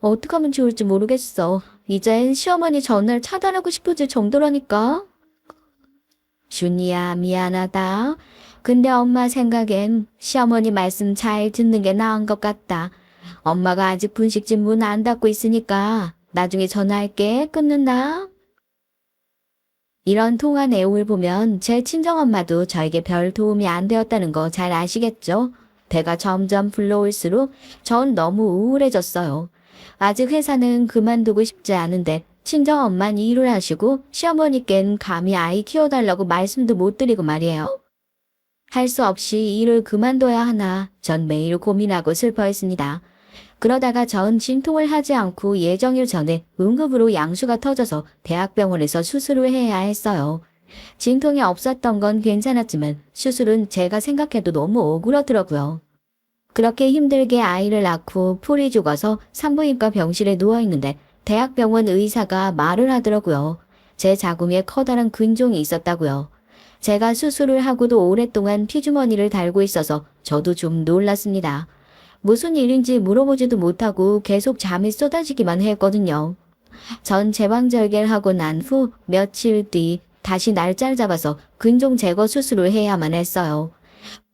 어떡하면 좋을지 모르겠어. 이젠 시어머니 전화를 차단하고 싶어질 정도라니까. 준이야, 미안하다. 근데 엄마 생각엔 시어머니 말씀 잘 듣는 게 나은 것 같다. 엄마가 아직 분식집 문 안 닫고 있으니까 나중에 전화할게. 끊는다. 이런 통화 내용을 보면 제 친정엄마도 저에게 별 도움이 안 되었다는 거 잘 아시겠죠? 배가 점점 불러올수록 전 너무 우울해졌어요. 아직 회사는 그만두고 싶지 않은데 친정엄마는 일을 하시고 시어머니께는 감히 아이 키워달라고 말씀도 못 드리고 말이에요. 할 수 없이 일을 그만둬야 하나 전 매일 고민하고 슬퍼했습니다. 그러다가 전 진통을 하지 않고 예정일 전에 응급으로 양수가 터져서 대학병원에서 수술을 해야 했어요. 진통이 없었던 건 괜찮았지만 수술은 제가 생각해도 너무 오그라들더라고요. 그렇게 힘들게 아이를 낳고 풀이 죽어서 산부인과 병실에 누워있는데 대학병원 의사가 말을 하더라고요. 제 자궁에 커다란 근종이 있었다고요. 제가 수술을 하고도 오랫동안 피주머니를 달고 있어서 저도 좀 놀랐습니다. 무슨 일인지 물어보지도 못하고 계속 잠이 쏟아지기만 했거든요. 전 제왕절개를 하고 난 후 며칠 뒤 다시 날짜를 잡아서 근종 제거 수술을 해야만 했어요.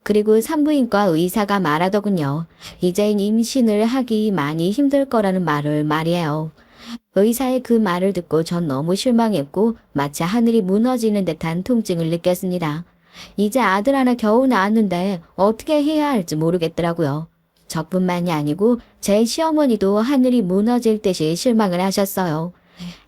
그리고 산부인과 의사가 말하더군요. 이젠 임신을 하기 많이 힘들 거라는 말을 말이에요. 의사의 그 말을 듣고 전 너무 실망했고 마치 하늘이 무너지는 듯한 통증을 느꼈습니다. 이제 아들 하나 겨우 낳았는데 어떻게 해야 할지 모르겠더라고요. 저뿐만이 아니고 제 시어머니도 하늘이 무너질 듯이 실망을 하셨어요.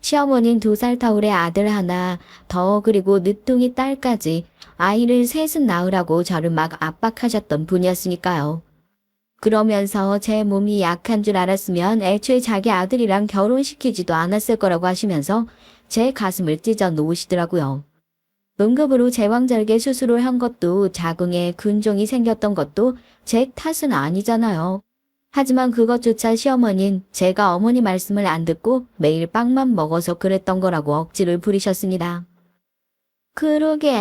시어머니는 2살 터울의 아들 하나, 더 그리고 늦둥이 딸까지 아이를 셋은 낳으라고 저를 막 압박하셨던 분이었으니까요. 그러면서 제 몸이 약한 줄 알았으면 애초에 자기 아들이랑 결혼시키지도 않았을 거라고 하시면서 제 가슴을 찢어 놓으시더라고요. 응급으로 제왕절개 수술을 한 것도 자궁에 근종이 생겼던 것도 제 탓은 아니잖아요. 하지만 그것조차 시어머니는 제가 어머니 말씀을 안 듣고 매일 빵만 먹어서 그랬던 거라고 억지를 부리셨습니다. 그러게,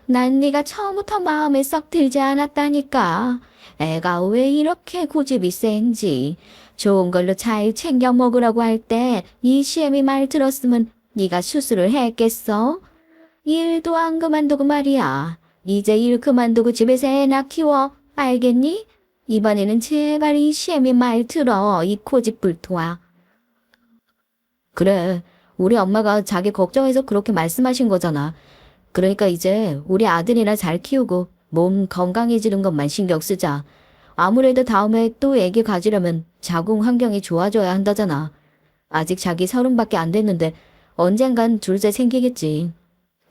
난 네가 처음부터 마음에 썩 들지 않았다니까. 애가 왜 이렇게 고집이 센지. 좋은 걸로 잘 챙겨 먹으라고 할 때 이 시애미 말 들었으면 네가 수술을 했겠어? 일도 안 그만두고 말이야. 이제 일 그만두고 집에서 애나 키워. 알겠니? 이번에는 제발 이 시애미 말 들어. 이 고집불통아. 그래, 우리 엄마가 자기 걱정해서 그렇게 말씀하신 거잖아. 그러니까 이제 우리 아들이나 잘 키우고 몸 건강해지는 것만 신경 쓰자. 아무래도 다음에 또 애기 가지려면 자궁 환경이 좋아져야 한다잖아. 아직 자기 30밖에 안 됐는데 언젠간 둘째 생기겠지.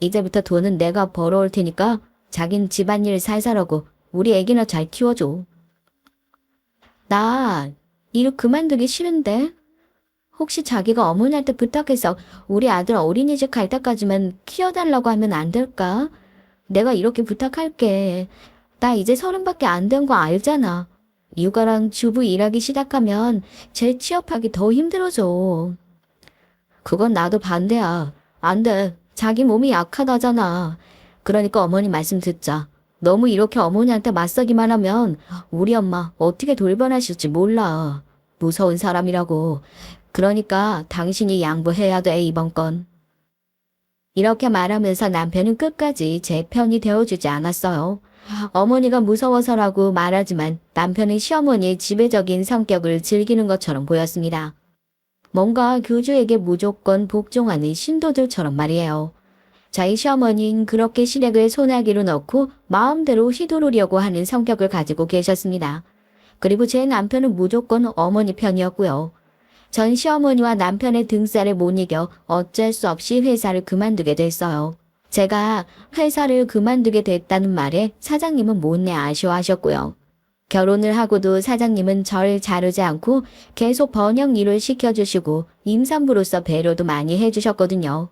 이제부터 돈은 내가 벌어올 테니까 자긴 집안일 살살하고 우리 애기나 잘 키워줘. 나 일 그만두기 싫은데. 혹시 자기가 어머니한테 부탁해서 우리 아들 어린이집 갈 때까지만 키워달라고 하면 안 될까? 내가 이렇게 부탁할게. 나 이제 30밖에 안 된 거 알잖아. 육아랑 주부 일하기 시작하면 재취업하기 더 힘들어져. 그건 나도 반대야. 안 돼. 자기 몸이 약하다잖아. 그러니까 어머니 말씀 듣자. 너무 이렇게 어머니한테 맞서기만 하면 우리 엄마 어떻게 돌변하실지 몰라. 무서운 사람이라고. 그러니까 당신이 양보해야 돼, 이번 건. 이렇게 말하면서 남편은 끝까지 제 편이 되어주지 않았어요. 어머니가 무서워서라고 말하지만 남편은 시어머니의 지배적인 성격을 즐기는 것처럼 보였습니다. 뭔가 교주에게 무조건 복종하는 신도들처럼 말이에요. 저희 시어머니는 그렇게 시댁을 소나기로 넣고 마음대로 휘두르려고 하는 성격을 가지고 계셨습니다. 그리고 제 남편은 무조건 어머니 편이었고요. 전 시어머니와 남편의 등살을 못 이겨 어쩔 수 없이 회사를 그만두게 됐어요. 제가 회사를 그만두게 됐다는 말에 사장님은 못내 아쉬워하셨고요. 결혼을 하고도 사장님은 절 자르지 않고 계속 번역 일을 시켜주시고 임산부로서 배려도 많이 해주셨거든요.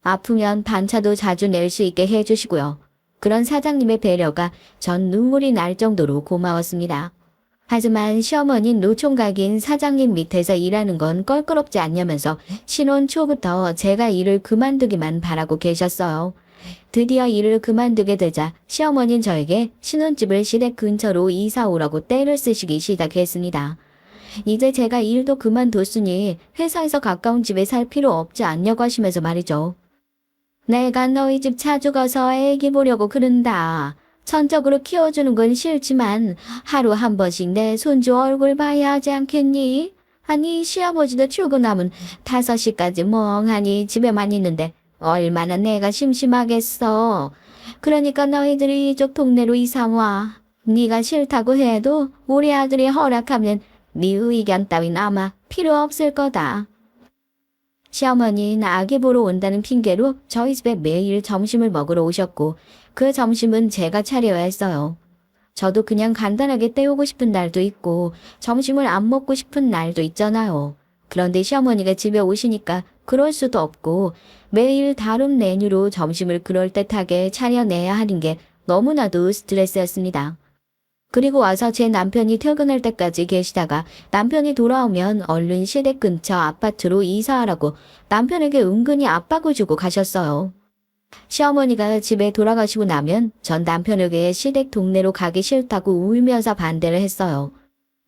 아프면 반차도 자주 낼 수 있게 해주시고요. 그런 사장님의 배려가 전 눈물이 날 정도로 고마웠습니다. 하지만 시어머니는 노총각인 사장님 밑에서 일하는 건 껄끄럽지 않냐면서 신혼 초부터 제가 일을 그만두기만 바라고 계셨어요. 드디어 일을 그만두게 되자 시어머니는 저에게 신혼집을 시댁 근처로 이사 오라고 떼를 쓰시기 시작했습니다. 이제 제가 일도 그만뒀으니 회사에서 가까운 집에 살 필요 없지 않냐고 하시면서 말이죠. 내가 너희 집 자주 가서 애기 보려고 그런다. 전적으로 키워주는 건 싫지만 하루 한 번씩 내 손주 얼굴 봐야 하지 않겠니? 아니 시아버지도 출근하면 5시까지 멍하니 집에만 있는데 얼마나 내가 심심하겠어. 그러니까 너희들이 이쪽 동네로 이사와. 네가 싫다고 해도 우리 아들이 허락하면 네 의견 따윈 아마 필요 없을 거다. 시어머니는 아기 보러 온다는 핑계로 저희 집에 매일 점심을 먹으러 오셨고 그 점심은 제가 차려야 했어요. 저도 그냥 간단하게 때우고 싶은 날도 있고 점심을 안 먹고 싶은 날도 있잖아요. 그런데 시어머니가 집에 오시니까 그럴 수도 없고 매일 다른 메뉴로 점심을 그럴듯하게 차려내야 하는 게 너무나도 스트레스였습니다. 그리고 와서 제 남편이 퇴근할 때까지 계시다가 남편이 돌아오면 얼른 시댁 근처 아파트로 이사하라고 남편에게 은근히 압박을 주고 가셨어요. 시어머니가 집에 돌아가시고 나면 전 남편에게 시댁 동네로 가기 싫다고 울면서 반대를 했어요.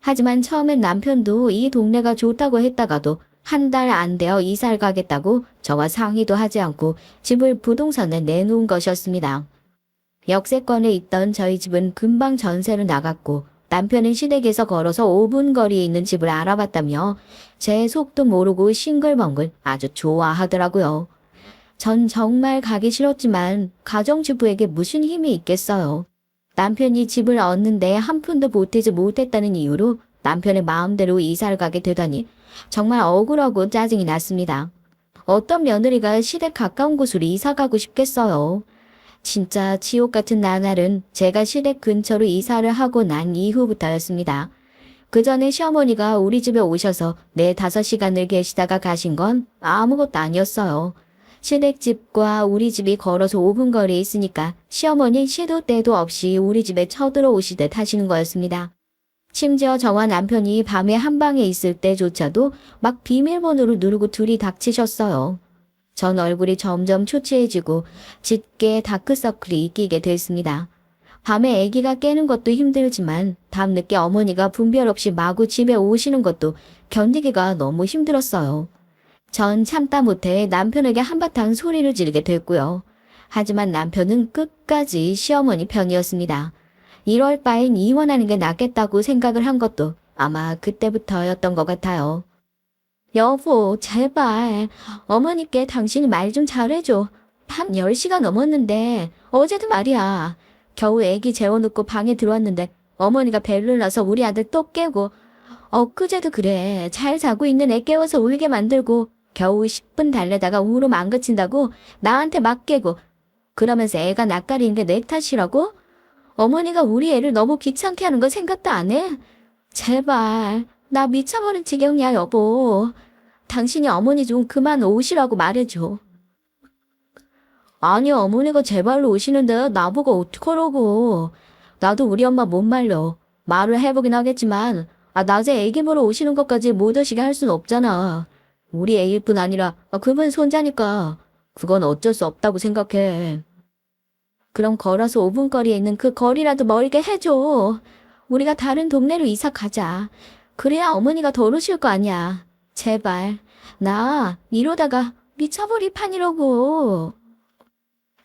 하지만 처음엔 남편도 이 동네가 좋다고 했다가도 한 달 안 되어 이사를 가겠다고 저와 상의도 하지 않고 집을 부동산에 내놓은 것이었습니다. 역세권에 있던 저희 집은 금방 전세로 나갔고 남편은 시댁에서 걸어서 5분 거리에 있는 집을 알아봤다며 제 속도 모르고 싱글벙글 아주 좋아하더라고요. 전 정말 가기 싫었지만 가정주부에게 무슨 힘이 있겠어요. 남편이 집을 얻는데 한 푼도 보태지 못했다는 이유로 남편의 마음대로 이사를 가게 되다니 정말 억울하고 짜증이 났습니다. 어떤 며느리가 시댁 가까운 곳으로 이사 가고 싶겠어요. 진짜 지옥 같은 나날은 제가 시댁 근처로 이사를 하고 난 이후부터였습니다. 그 전에 시어머니가 우리 집에 오셔서 4~5시간을 계시다가 가신 건 아무것도 아니었어요. 시댁집과 우리 집이 걸어서 5분 거리에 있으니까 시어머니 시도 때도 없이 우리 집에 쳐들어오시듯 하시는 거였습니다. 심지어 저와 남편이 밤에 한 방에 있을 때조차도 막 비밀번호를 누르고 둘이 닥치셨어요. 전 얼굴이 점점 초췌해지고 짙게 다크서클이 끼게 됐습니다. 밤에 아기가 깨는 것도 힘들지만 밤늦게 어머니가 분별 없이 마구 집에 오시는 것도 견디기가 너무 힘들었어요. 전 참다 못해 남편에게 한바탕 소리를 지르게 됐고요. 하지만 남편은 끝까지 시어머니 편이었습니다. 이럴 바엔 이혼하는 게 낫겠다고 생각을 한 것도 아마 그때부터였던 것 같아요. 여보, 제발 어머니께 당신이 말 좀 잘해줘. 밤 10시가 넘었는데 어제도 말이야. 겨우 애기 재워놓고 방에 들어왔는데 어머니가 벨을 나서 우리 아들 또 깨고 엊그제도 그래. 잘 자고 있는 애 깨워서 울게 만들고 겨우 10분 달래다가 울음 안 그친다고 나한테 막 깨고 그러면서 애가 낯가리는 게 내 탓이라고? 어머니가 우리 애를 너무 귀찮게 하는 거 생각도 안 해? 제발 나 미쳐버린 지경이야 여보. 당신이 어머니 좀 그만 오시라고 말해줘. 아니 어머니가 제발로 오시는데 나보고 어떡하라고. 나도 우리 엄마 못 말려. 말을 해보긴 하겠지만 낮에 애기 보러 오시는 것까지 못 오시게 할 순 없잖아. 우리 애일 뿐 아니라 그분 손자니까 그건 어쩔 수 없다고 생각해. 그럼 걸어서 5분 거리에 있는 그 거리라도 멀게 해줘. 우리가 다른 동네로 이사 가자. 그래야 어머니가 덜 오실 거 아니야. 제발. 나 이러다가 미쳐버릴 판이라고.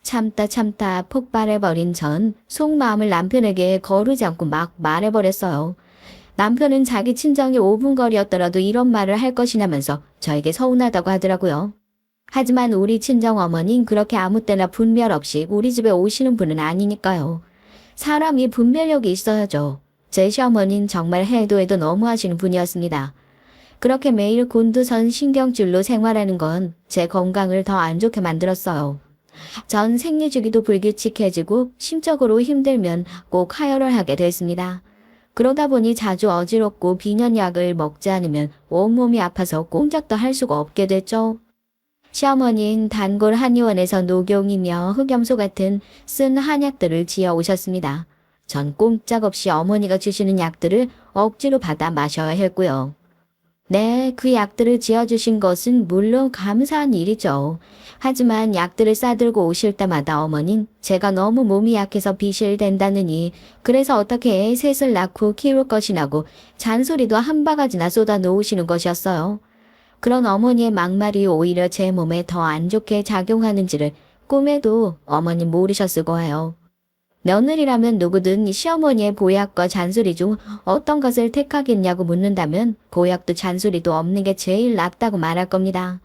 참다 폭발해버린 전 속마음을 남편에게 거르지 않고 막 말해버렸어요. 남편은 자기 친정이 5분 거리였더라도 이런 말을 할 것이냐면서 저에게 서운하다고 하더라고요. 하지만 우리 친정 어머니는 그렇게 아무 때나 분별 없이 우리 집에 오시는 분은 아니니까요. 사람이 분별력이 있어야죠. 제 시어머니는 정말 해도 너무 하시는 분이었습니다. 그렇게 매일 곤두선 신경줄로 생활하는 건 제 건강을 더 안 좋게 만들었어요. 전 생리주기도 불규칙해지고 심적으로 힘들면 꼭 하혈을 하게 됐습니다. 그러다 보니 자주 어지럽고 비련약을 먹지 않으면 온몸이 아파서 꼼짝도 할 수가 없게 됐죠. 시어머니는 단골 한의원에서 녹용이며 흑염소 같은 쓴 한약들을 지어 오셨습니다. 전 꼼짝없이 어머니가 주시는 약들을 억지로 받아 마셔야 했고요. 네, 그 약들을 지어주신 것은 물론 감사한 일이죠. 하지만 약들을 싸들고 오실 때마다 어머닌 제가 너무 몸이 약해서 비실된다느니 그래서 어떻게 애 셋을 낳고 키울 것이냐고 잔소리도 한 바가지나 쏟아 놓으시는 것이었어요. 그런 어머니의 막말이 오히려 제 몸에 더 안 좋게 작용하는지를 꿈에도 어머님 모르셨을 거예요. 며느리라면 누구든 시어머니의 보약과 잔소리 중 어떤 것을 택하겠냐고 묻는다면 보약도 잔소리도 없는 게 제일 낫다고 말할 겁니다.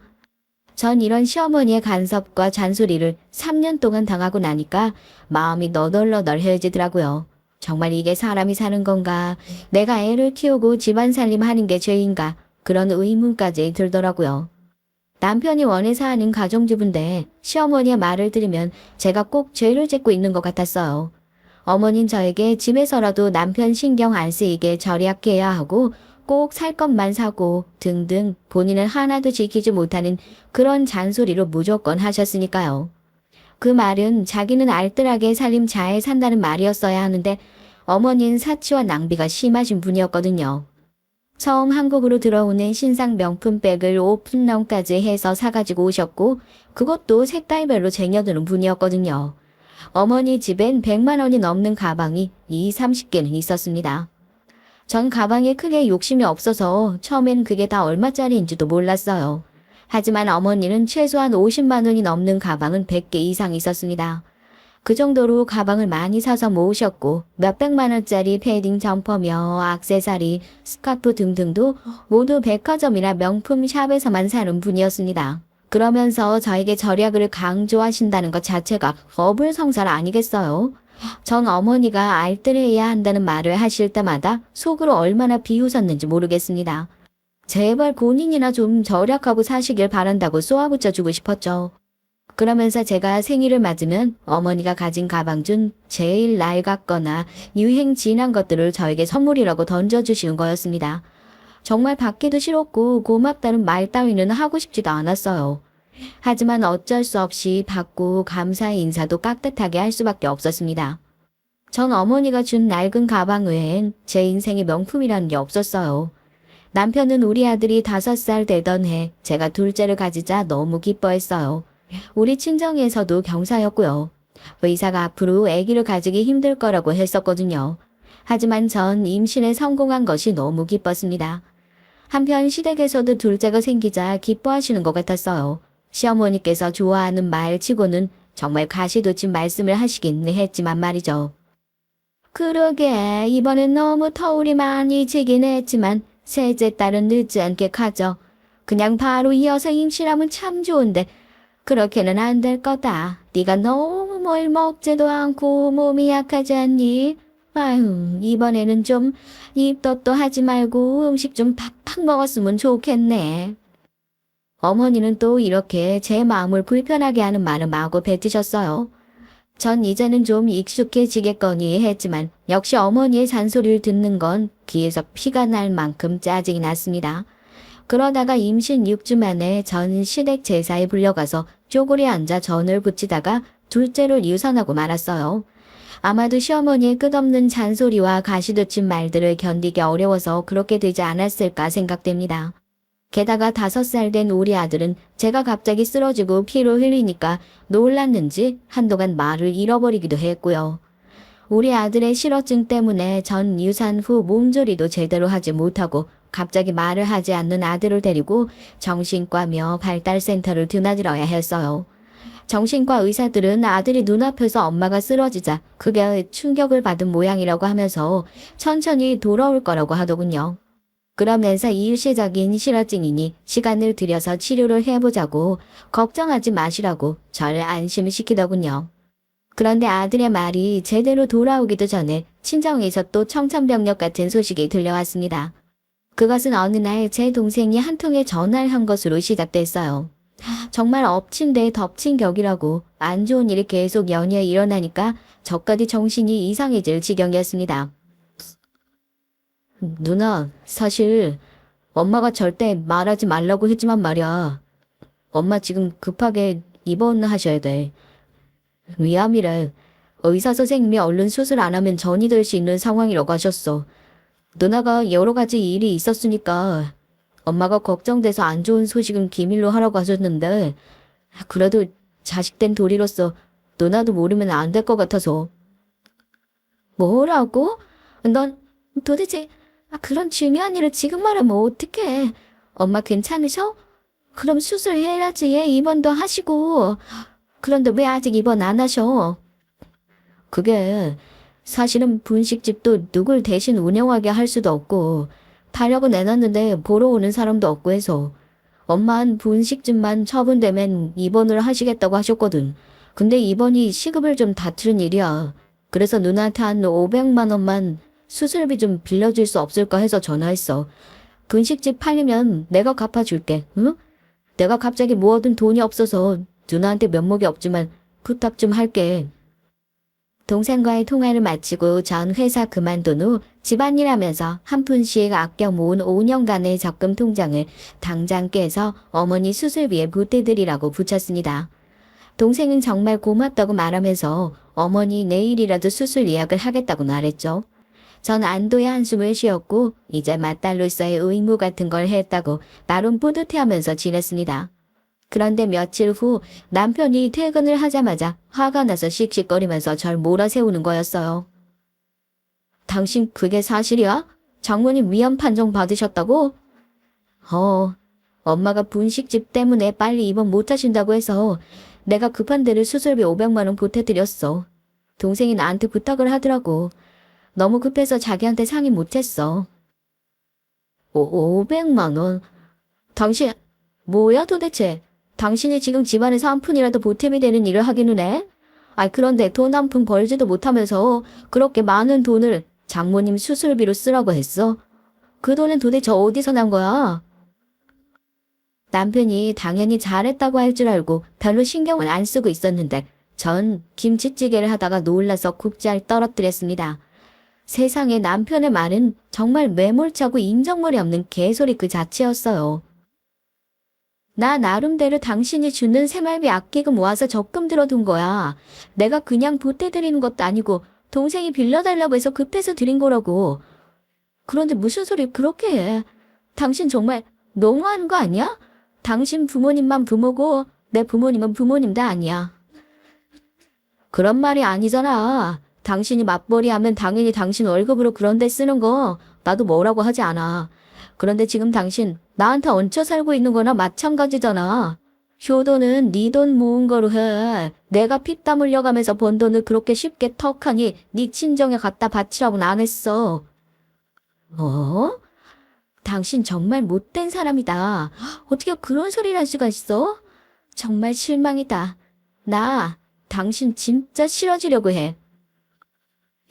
전 이런 시어머니의 간섭과 잔소리를 3년 동안 당하고 나니까 마음이 너덜너덜해지더라고요. 정말 이게 사람이 사는 건가? 내가 애를 키우고 집안 살림하는 게 죄인가? 그런 의문까지 들더라고요. 남편이 원해서 하는 가정주부인데 시어머니의 말을 들으면 제가 꼭 죄를 짓고 있는 것 같았어요. 어머닌 저에게 집에서라도 남편 신경 안 쓰이게 절약해야 하고 꼭 살 것만 사고 등등 본인은 하나도 지키지 못하는 그런 잔소리로 무조건 하셨으니까요. 그 말은 자기는 알뜰하게 살림 잘 산다는 말이었어야 하는데 어머니는 사치와 낭비가 심하신 분이었거든요. 처음 한국으로 들어오는 신상 명품백을 오픈런까지 해서 사가지고 오셨고 그것도 색깔별로 쟁여두는 분이었거든요. 어머니 집엔 100만 원이 넘는 가방이 20~30개는 있었습니다. 전 가방에 크게 욕심이 없어서 처음엔 그게 다 얼마짜리인지도 몰랐어요. 하지만 어머니는 최소한 50만 원이 넘는 가방은 100개 이상 있었습니다. 그 정도로 가방을 많이 사서 모으셨고 몇백만 원짜리 패딩 점퍼며 액세서리, 스카프 등등도 모두 백화점이나 명품 샵에서만 사는 분이었습니다. 그러면서 저에게 절약을 강조하신다는 것 자체가 어불성설 아니겠어요? 전 어머니가 알뜰해야 한다는 말을 하실 때마다 속으로 얼마나 비웃었는지 모르겠습니다. 제발 본인이나 좀 절약하고 사시길 바란다고 쏘아붙여주고 싶었죠. 그러면서 제가 생일을 맞으면 어머니가 가진 가방 중 제일 낡았거나 유행 지난 것들을 저에게 선물이라고 던져주시는 거였습니다. 정말 받기도 싫었고 고맙다는 말 따위는 하고 싶지도 않았어요. 하지만 어쩔 수 없이 받고 감사의 인사도 깍듯하게 할 수밖에 없었습니다. 전 어머니가 준 낡은 가방 외엔 제 인생의 명품이라는 게 없었어요. 남편은 우리 아들이 5살 되던 해 제가 둘째를 가지자 너무 기뻐했어요. 우리 친정에서도 경사였고요. 의사가 앞으로 아기를 가지기 힘들 거라고 했었거든요. 하지만 전 임신에 성공한 것이 너무 기뻤습니다. 한편 시댁에서도 둘째가 생기자 기뻐하시는 것 같았어요. 시어머니께서 좋아하는 말치고는 정말 가시돋친 말씀을 하시긴 했지만 말이죠. 그러게 이번엔 너무 터울이 많이 지긴 했지만 셋째 딸은 늦지 않게 가져. 그냥 바로 이어서 임신하면 참 좋은데 그렇게는 안 될 거다. 네가 너무 뭘 먹지도 않고 몸이 약하지 않니? 아유 이번에는 좀 입덧도 하지 말고 음식 좀 팍팍 먹었으면 좋겠네. 어머니는 또 이렇게 제 마음을 불편하게 하는 말을 마구 뱉으셨어요. 전 이제는 좀 익숙해지겠거니 했지만 역시 어머니의 잔소리를 듣는 건 귀에서 피가 날 만큼 짜증이 났습니다. 그러다가 임신 6주 만에 전 시댁 제사에 불려가서 쪼그려 앉아 전을 부치다가 둘째를 유산하고 말았어요. 아마도 시어머니의 끝없는 잔소리와 가시돋친 말들을 견디기 어려워서 그렇게 되지 않았을까 생각됩니다. 게다가 5살 된 우리 아들은 제가 갑자기 쓰러지고 피를 흘리니까 놀랐는지 한동안 말을 잃어버리기도 했고요. 우리 아들의 실어증 때문에 전 유산 후 몸조리도 제대로 하지 못하고 갑자기 말을 하지 않는 아들을 데리고 정신과며 발달센터를 드나들어야 했어요. 정신과 의사들은 아들이 눈앞에서 엄마가 쓰러지자 그게 충격을 받은 모양이라고 하면서 천천히 돌아올 거라고 하더군요. 그러면서 일시적인 실어증이니 시간을 들여서 치료를 해보자고 걱정하지 마시라고 저를 안심시키더군요. 그런데 아들의 말이 제대로 돌아오기도 전에 친정에서 또 청천벽력 같은 소식이 들려왔습니다. 그것은 어느 날 제 동생이 한 통의 전화를 한 것으로 시작됐어요. 정말 엎친 데 덮친 격이라고 안 좋은 일이 계속 연이어 일어나니까 저까지 정신이 이상해질 지경이었습니다. 누나, 사실 엄마가 절대 말하지 말라고 했지만 말이야. 엄마 지금 급하게 입원하셔야 돼. 위암이래. 의사 선생님이 얼른 수술 안 하면 전이 될 수 있는 상황이라고 하셨어. 누나가 여러 가지 일이 있었으니까 엄마가 걱정돼서 안 좋은 소식은 기밀로 하라고 하셨는데 그래도 자식된 도리로서 누나도 모르면 안 될 것 같아서. 뭐라고? 넌 도대체 그런 중요한 일을 지금 말하면 어떡해. 엄마 괜찮으셔? 그럼 수술해야지. 입원도 하시고. 그런데 왜 아직 입원 안 하셔? 그게 사실은 분식집도 누굴 대신 운영하게 할 수도 없고 타려고 내놨는데 보러 오는 사람도 없고 해서 엄마는 분식집만 처분되면 입원을 하시겠다고 하셨거든. 근데 입원이 시급을 좀 다투는 일이야. 그래서 누나한테 한 500만 원만 수술비 좀 빌려줄 수 없을까 해서 전화했어. 분식집 팔리면 내가 갚아줄게. 응? 내가 갑자기 모아둔 돈이 없어서 누나한테 면목이 없지만 부탁 좀 할게. 동생과의 통화를 마치고 전 회사 그만둔 후 집안일 하면서 한 푼씩 아껴 모은 5년간의 적금 통장을 당장 깨서 어머니 수술비에 보태드리라고 붙였습니다. 동생은 정말 고맙다고 말하면서 어머니 내일이라도 수술 예약을 하겠다고 말했죠. 전 안도의 한숨을 쉬었고 이제 맏딸로서의 의무 같은 걸 했다고 나름 뿌듯해하면서 지냈습니다. 그런데 며칠 후 남편이 퇴근을 하자마자 화가 나서 씩씩거리면서 절 몰아세우는 거였어요. 당신 그게 사실이야? 장모님 위험 판정 받으셨다고? 엄마가 분식집 때문에 빨리 입원 못 하신다고 해서 내가 급한 데를 수술비 500만 원 보태드렸어. 동생이 나한테 부탁을 하더라고. 너무 급해서 자기한테 상의 못했어. 500만 원? 당신, 뭐야 도대체? 당신이 지금 집안에서 한 푼이라도 보탬이 되는 일을 하기는 해? 그런데 돈 한 푼 벌지도 못하면서 그렇게 많은 돈을 장모님 수술비로 쓰라고 했어? 그 돈은 도대체 어디서 난 거야? 남편이 당연히 잘했다고 할 줄 알고 별로 신경을 안 쓰고 있었는데 전 김치찌개를 하다가 놀라서 국자를 떨어뜨렸습니다. 세상에 남편의 말은 정말 매몰차고 인정머리 없는 개소리 그 자체였어요. 나 나름대로 당신이 주는 새말비 아끼고 모아서 적금 들어둔 거야. 내가 그냥 보태드리는 것도 아니고 동생이 빌려달라고 해서 급해서 드린 거라고. 그런데 무슨 소리 그렇게 해. 당신 정말 너무하는 거 아니야? 당신 부모님만 부모고 내 부모님은 부모님도 아니야. 그런 말이 아니잖아. 당신이 맞벌이 하면 당연히 당신 월급으로 그런 데 쓰는 거 나도 뭐라고 하지 않아. 그런데 지금 당신 나한테 얹혀 살고 있는 거나 마찬가지잖아. 효도는 네 돈 모은 거로 해. 내가 피땀 흘려가면서 번 돈을 그렇게 쉽게 턱하니 네 친정에 갖다 바치라고는 안 했어. 당신 정말 못된 사람이다. 어떻게 그런 소리를 할 수가 있어? 정말 실망이다. 나 당신 진짜 싫어지려고 해.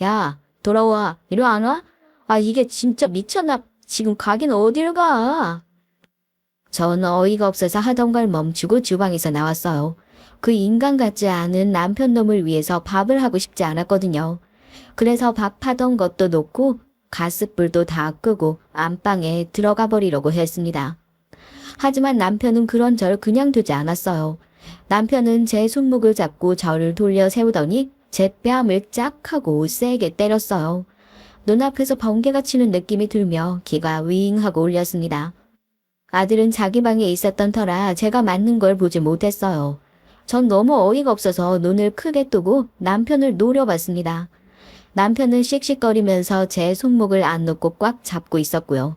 야, 돌아와. 이리 안 와? 이게 진짜 미쳤나? 지금 가긴 어딜 가? 전 어이가 없어서 하던 걸 멈추고 주방에서 나왔어요. 그 인간 같지 않은 남편 놈을 위해서 밥을 하고 싶지 않았거든요. 그래서 밥하던 것도 놓고 가스불도 다 끄고 안방에 들어가 버리려고 했습니다. 하지만 남편은 그런 절 그냥 두지 않았어요. 남편은 제 손목을 잡고 저를 돌려 세우더니 제 뺨을 짝 하고 세게 때렸어요. 눈앞에서 번개가 치는 느낌이 들며 기가 윙하고 울렸습니다. 아들은 자기 방에 있었던 터라 제가 맞는 걸 보지 못했어요. 전 너무 어이가 없어서 눈을 크게 뜨고 남편을 노려봤습니다. 남편은 씩씩거리면서 제 손목을 안 놓고 꽉 잡고 있었고요.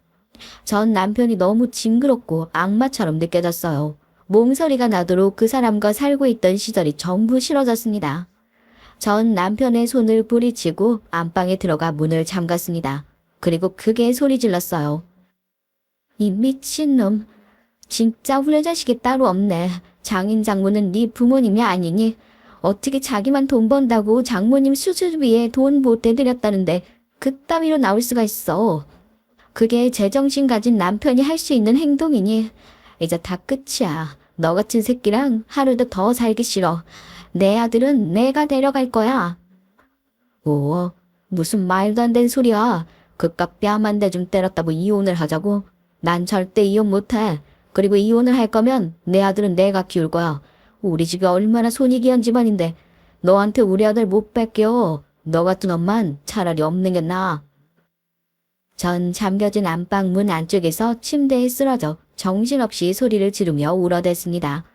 전 남편이 너무 징그럽고 악마처럼 느껴졌어요. 몽소리가 나도록 그 사람과 살고 있던 시절이 전부 싫어졌습니다. 전 남편의 손을 뿌리치고 안방에 들어가 문을 잠갔습니다. 그리고 크게 소리 질렀어요. 이 미친놈. 진짜 후레자식이 따로 없네. 장인 장모는 네 부모님이 아니니? 어떻게 자기만 돈 번다고 장모님 수술비에 돈 보태드렸다는데 그따위로 나올 수가 있어. 그게 제정신 가진 남편이 할 수 있는 행동이니? 이제 다 끝이야. 너 같은 새끼랑 하루도 더 살기 싫어. 내 아들은 내가 데려갈 거야. 무슨 말도 안 되는 소리야. 그깟 뺨 한 대 좀 때렸다고 이혼을 하자고? 난 절대 이혼 못해. 그리고 이혼을 할 거면 내 아들은 내가 키울 거야. 우리 집이 얼마나 손이 귀한 집안인데 너한테 우리 아들 못 뺏겨. 너 같은 엄만 차라리 없는 게 나아. 전 잠겨진 안방 문 안쪽에서 침대에 쓰러져 정신없이 소리를 지르며 울어댔습니다.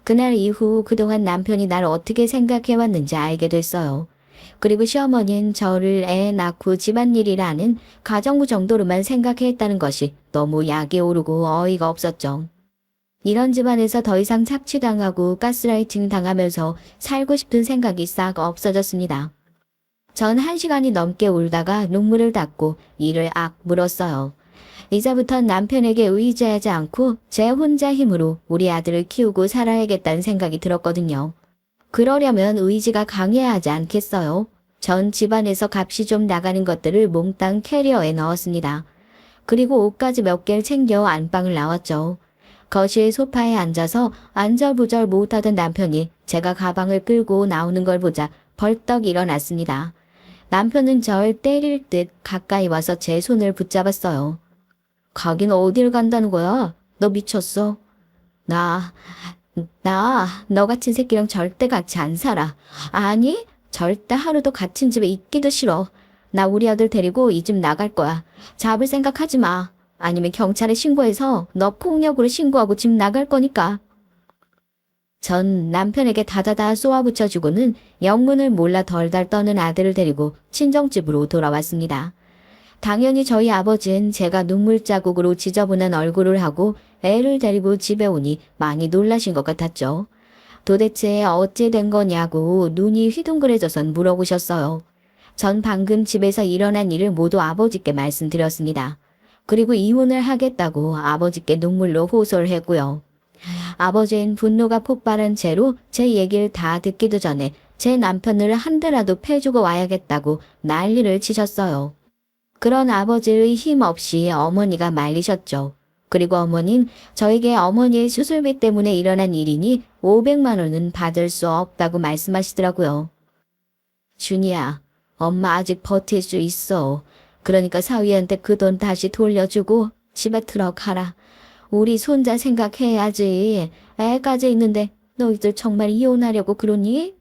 그날 이후 그동안 남편이 날 어떻게 생각해왔는지 알게 됐어요. 그리고 시어머니는 저를 애 낳고 집안일이라는 가정부 정도로만 생각했다는 것이 너무 약이 오르고 어이가 없었죠. 이런 집안에서 더 이상 착취당하고 가스라이팅 당하면서 살고 싶은 생각이 싹 없어졌습니다. 전 1시간이 넘게 울다가 눈물을 닦고 이를 악물었어요. 이제부턴 남편에게 의지하지 않고 제 혼자 힘으로 우리 아들을 키우고 살아야겠다는 생각이 들었거든요. 그러려면 의지가 강해야 하지 않겠어요? 전 집안에서 값이 좀 나가는 것들을 몽땅 캐리어에 넣었습니다. 그리고 옷까지 몇 개를 챙겨 안방을 나왔죠. 거실 소파에 앉아서 안절부절 못하던 남편이 제가 가방을 끌고 나오는 걸 보자 벌떡 일어났습니다. 남편은 절 때릴 듯 가까이 와서 제 손을 붙잡았어요. 가긴 어딜 간다는 거야? 너 미쳤어? 나 너 같은 새끼랑 절대 같이 안 살아. 아니, 절대 하루도 같은 집에 있기도 싫어. 나 우리 아들 데리고 이 집 나갈 거야. 잡을 생각하지 마. 아니면 경찰에 신고해서 너 폭력으로 신고하고 집 나갈 거니까. 전 남편에게 다다다 쏘아붙여주고는 영문을 몰라 덜덜 떠는 아들을 데리고 친정집으로 돌아왔습니다. 당연히 저희 아버지는 제가 눈물 자국으로 지저분한 얼굴을 하고 애를 데리고 집에 오니 많이 놀라신 것 같았죠. 도대체 어찌 된 거냐고 눈이 휘둥그레져선 물어보셨어요. 전 방금 집에서 일어난 일을 모두 아버지께 말씀드렸습니다. 그리고 이혼을 하겠다고 아버지께 눈물로 호소를 했고요. 아버지는 분노가 폭발한 채로 제 얘기를 다 듣기도 전에 제 남편을 한 대라도 패주고 와야겠다고 난리를 치셨어요. 그런 아버지의 힘 없이 어머니가 말리셨죠. 그리고 어머닌 저에게 어머니의 수술비 때문에 일어난 일이니 500만 원은 받을 수 없다고 말씀하시더라고요. 준이야, 엄마 아직 버틸 수 있어. 그러니까 사위한테 그 돈 다시 돌려주고 집에 들어가라. 우리 손자 생각해야지. 애까지 있는데 너희들 정말 이혼하려고 그러니?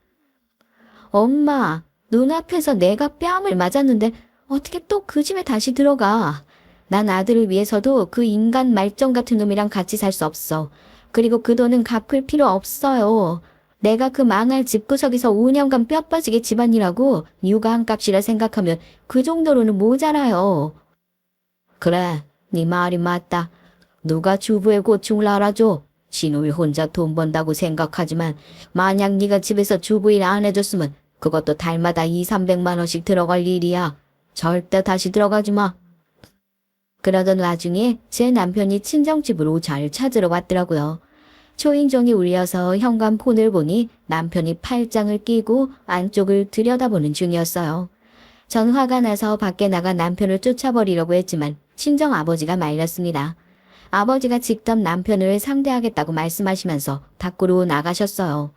엄마, 눈앞에서 내가 뺨을 맞았는데 어떻게 또 그 집에 다시 들어가? 난 아들을 위해서도 그 인간 말정 같은 놈이랑 같이 살 수 없어. 그리고 그 돈은 갚을 필요 없어요. 내가 그 망할 집구석에서 5년간 뼈 빠지게 집안일하고 육아한 값이라 생각하면 그 정도로는 모자라요. 그래, 네 말이 맞다. 누가 주부의 고충을 알아줘? 시누이 혼자 돈 번다고 생각하지만 만약 네가 집에서 주부일 안 해줬으면 그것도 달마다 200~300만 원씩 들어갈 일이야. 절대 다시 들어가지 마. 그러던 와중에 제 남편이 친정집으로 잘 찾으러 왔더라고요. 초인종이 울려서 현관폰을 보니 남편이 팔짱을 끼고 안쪽을 들여다보는 중이었어요. 전 화가 나서 밖에 나가 남편을 쫓아버리려고 했지만 친정 아버지가 말렸습니다. 아버지가 직접 남편을 상대하겠다고 말씀하시면서 밖으로 나가셨어요.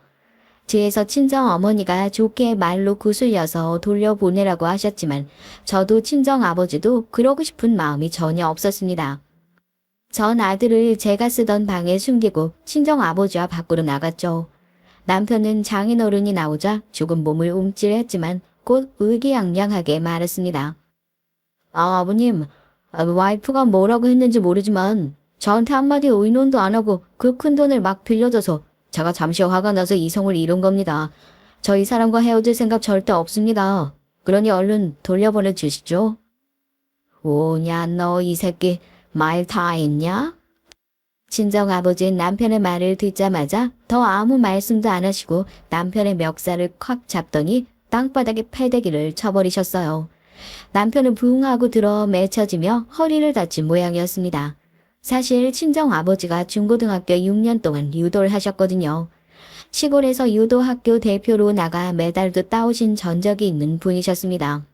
뒤에서 친정 어머니가 좋게 말로 구슬려서 돌려보내라고 하셨지만 저도 친정 아버지도 그러고 싶은 마음이 전혀 없었습니다. 전 아들을 제가 쓰던 방에 숨기고 친정 아버지와 밖으로 나갔죠. 남편은 장인어른이 나오자 조금 몸을 움찔했지만 곧 의기양양하게 말했습니다. 아버님, 와이프가 뭐라고 했는지 모르지만 저한테 한마디 의논도 안 하고 그 큰 돈을 막 빌려줘서 제가 잠시 화가 나서 이성을 잃은 겁니다. 저희 사람과 헤어질 생각 절대 없습니다. 그러니 얼른 돌려보내 주시죠. 오냐 너 이 새끼 말 다 했냐? 친정 아버지는 남편의 말을 듣자마자 더 아무 말씀도 안 하시고 남편의 멱살을 콱 잡더니 땅바닥에 패대기를 쳐버리셨어요. 남편은 부응하고 들어 맺혀지며 허리를 다친 모양이었습니다. 사실 친정 아버지가 중고등학교 6년 동안 유도를 하셨거든요. 시골에서 유도학교 대표로 나가 메달도 따오신 전적이 있는 분이셨습니다.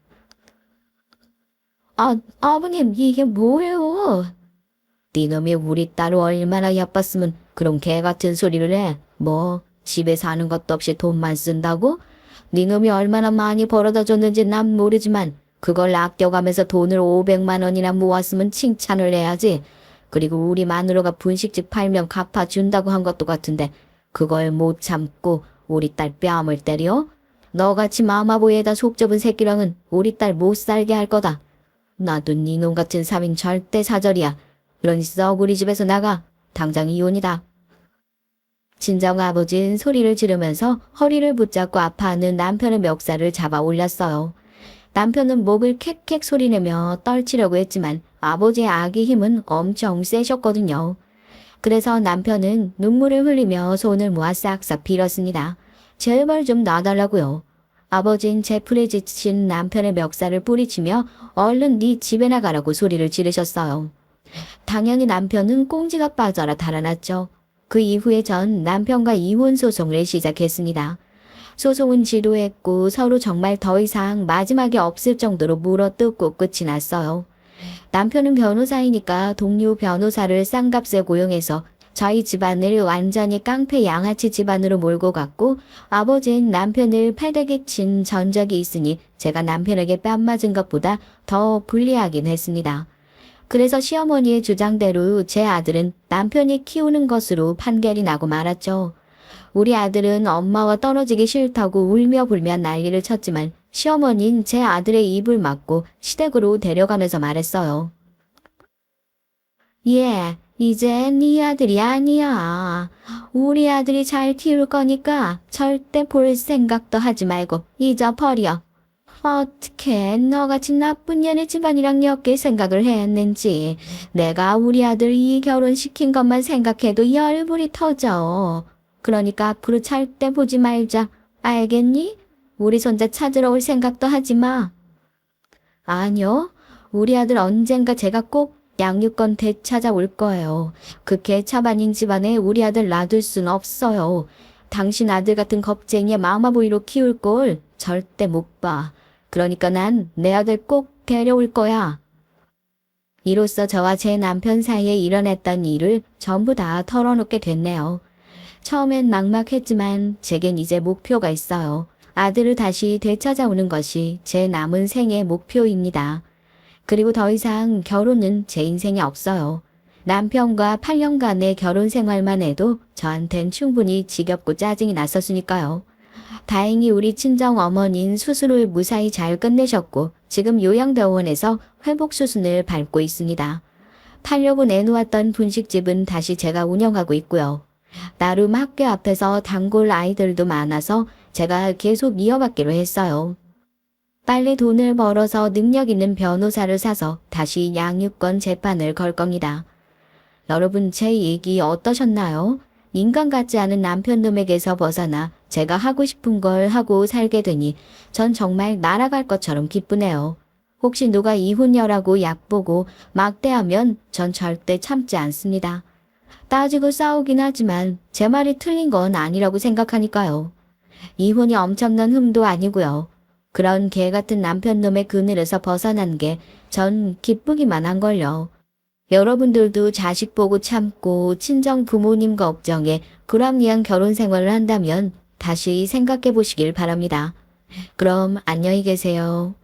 아버님 이게 뭐예요? 니놈이 우리 딸을 얼마나 예뻤으면 그런 개같은 소리를 해. 뭐 집에 사는 것도 없이 돈만 쓴다고? 니놈이 얼마나 많이 벌어다 줬는지 난 모르지만 그걸 아껴가면서 돈을 500만 원이나 모았으면 칭찬을 해야지. 그리고 우리 마누라가 분식집 팔면 갚아준다고 한 것도 같은데 그걸 못 참고 우리 딸 뺨을 때려? 너같이 마마보이에다 속 좁은 새끼랑은 우리 딸 못 살게 할 거다. 나도 니놈 같은 사민 절대 사절이야. 그러니 썩 우리 집에서 나가. 당장 이혼이다. 친정 아버지는 소리를 지르면서 허리를 붙잡고 아파하는 남편의 멱살을 잡아 올렸어요. 남편은 목을 캑캑 소리내며 떨치려고 했지만 아버지의 악의 힘은 엄청 세셨거든요. 그래서 남편은 눈물을 흘리며 손을 모아 싹싹 빌었습니다. 제발 좀 놔달라고요. 아버진 제풀에 지친 남편의 멱살을 뿌리치며 얼른 네 집에 나가라고 소리를 지르셨어요. 당연히 남편은 꽁지가 빠져라 달아났죠. 그 이후에 전 남편과 이혼 소송을 시작했습니다. 소송은 지루했고 서로 정말 더 이상 마지막에 없을 정도로 물어뜯고 끝이 났어요. 남편은 변호사이니까 동료 변호사를 싼값에 고용해서 저희 집안을 완전히 깡패 양아치 집안으로 몰고 갔고 아버지는 남편을 패대기 친 전적이 있으니 제가 남편에게 뺨 맞은 것보다 더 불리하긴 했습니다. 그래서 시어머니의 주장대로 제 아들은 남편이 키우는 것으로 판결이 나고 말았죠. 우리 아들은 엄마와 떨어지기 싫다고 울며 불며 난리를 쳤지만 시어머니는 제 아들의 입을 막고 시댁으로 데려가면서 말했어요. 이제 네 아들이 아니야. 우리 아들이 잘 키울 거니까 절대 볼 생각도 하지 말고 잊어버려. 어떻게 너같이 나쁜 년의 집안이랑 엮일 생각을 했는지. 내가 우리 아들 이 결혼시킨 것만 생각해도 열불이 터져. 그러니까 앞으로 절대 보지 말자. 알겠니? 우리 손자 찾으러 올 생각도 하지 마. 아니요. 우리 아들 언젠가 제가 꼭 양육권 되찾아올 거예요. 그 개차반인 집안에 우리 아들 놔둘 순 없어요. 당신 아들 같은 겁쟁이의 마마보이로 키울 걸 절대 못 봐. 그러니까 난 내 아들 꼭 데려올 거야. 이로써 저와 제 남편 사이에 일어났던 일을 전부 다 털어놓게 됐네요. 처음엔 막막했지만 제겐 이제 목표가 있어요. 아들을 다시 되찾아오는 것이 제 남은 생의 목표입니다. 그리고 더 이상 결혼은 제 인생에 없어요. 남편과 8년간의 결혼 생활만 해도 저한텐 충분히 지겹고 짜증이 났었으니까요. 다행히 우리 친정 어머니는 수술을 무사히 잘 끝내셨고 지금 요양병원에서 회복 수순을 밟고 있습니다. 팔려고 내놓았던 분식집은 다시 제가 운영하고 있고요. 나름 학교 앞에서 단골 아이들도 많아서 제가 계속 이어받기로 했어요. 빨리 돈을 벌어서 능력 있는 변호사를 사서 다시 양육권 재판을 걸 겁니다. 여러분 제 얘기 어떠셨나요? 인간 같지 않은 남편놈에게서 벗어나 제가 하고 싶은 걸 하고 살게 되니 전 정말 날아갈 것처럼 기쁘네요. 혹시 누가 이혼녀라고 약보고 막대하면 전 절대 참지 않습니다. 따지고 싸우긴 하지만 제 말이 틀린 건 아니라고 생각하니까요. 이혼이 엄청난 흠도 아니고요. 그런 개 같은 남편놈의 그늘에서 벗어난 게 전 기쁘기만 한걸요. 여러분들도 자식 보고 참고 친정 부모님 걱정에 불합리한 결혼 생활을 한다면 다시 생각해 보시길 바랍니다. 그럼 안녕히 계세요.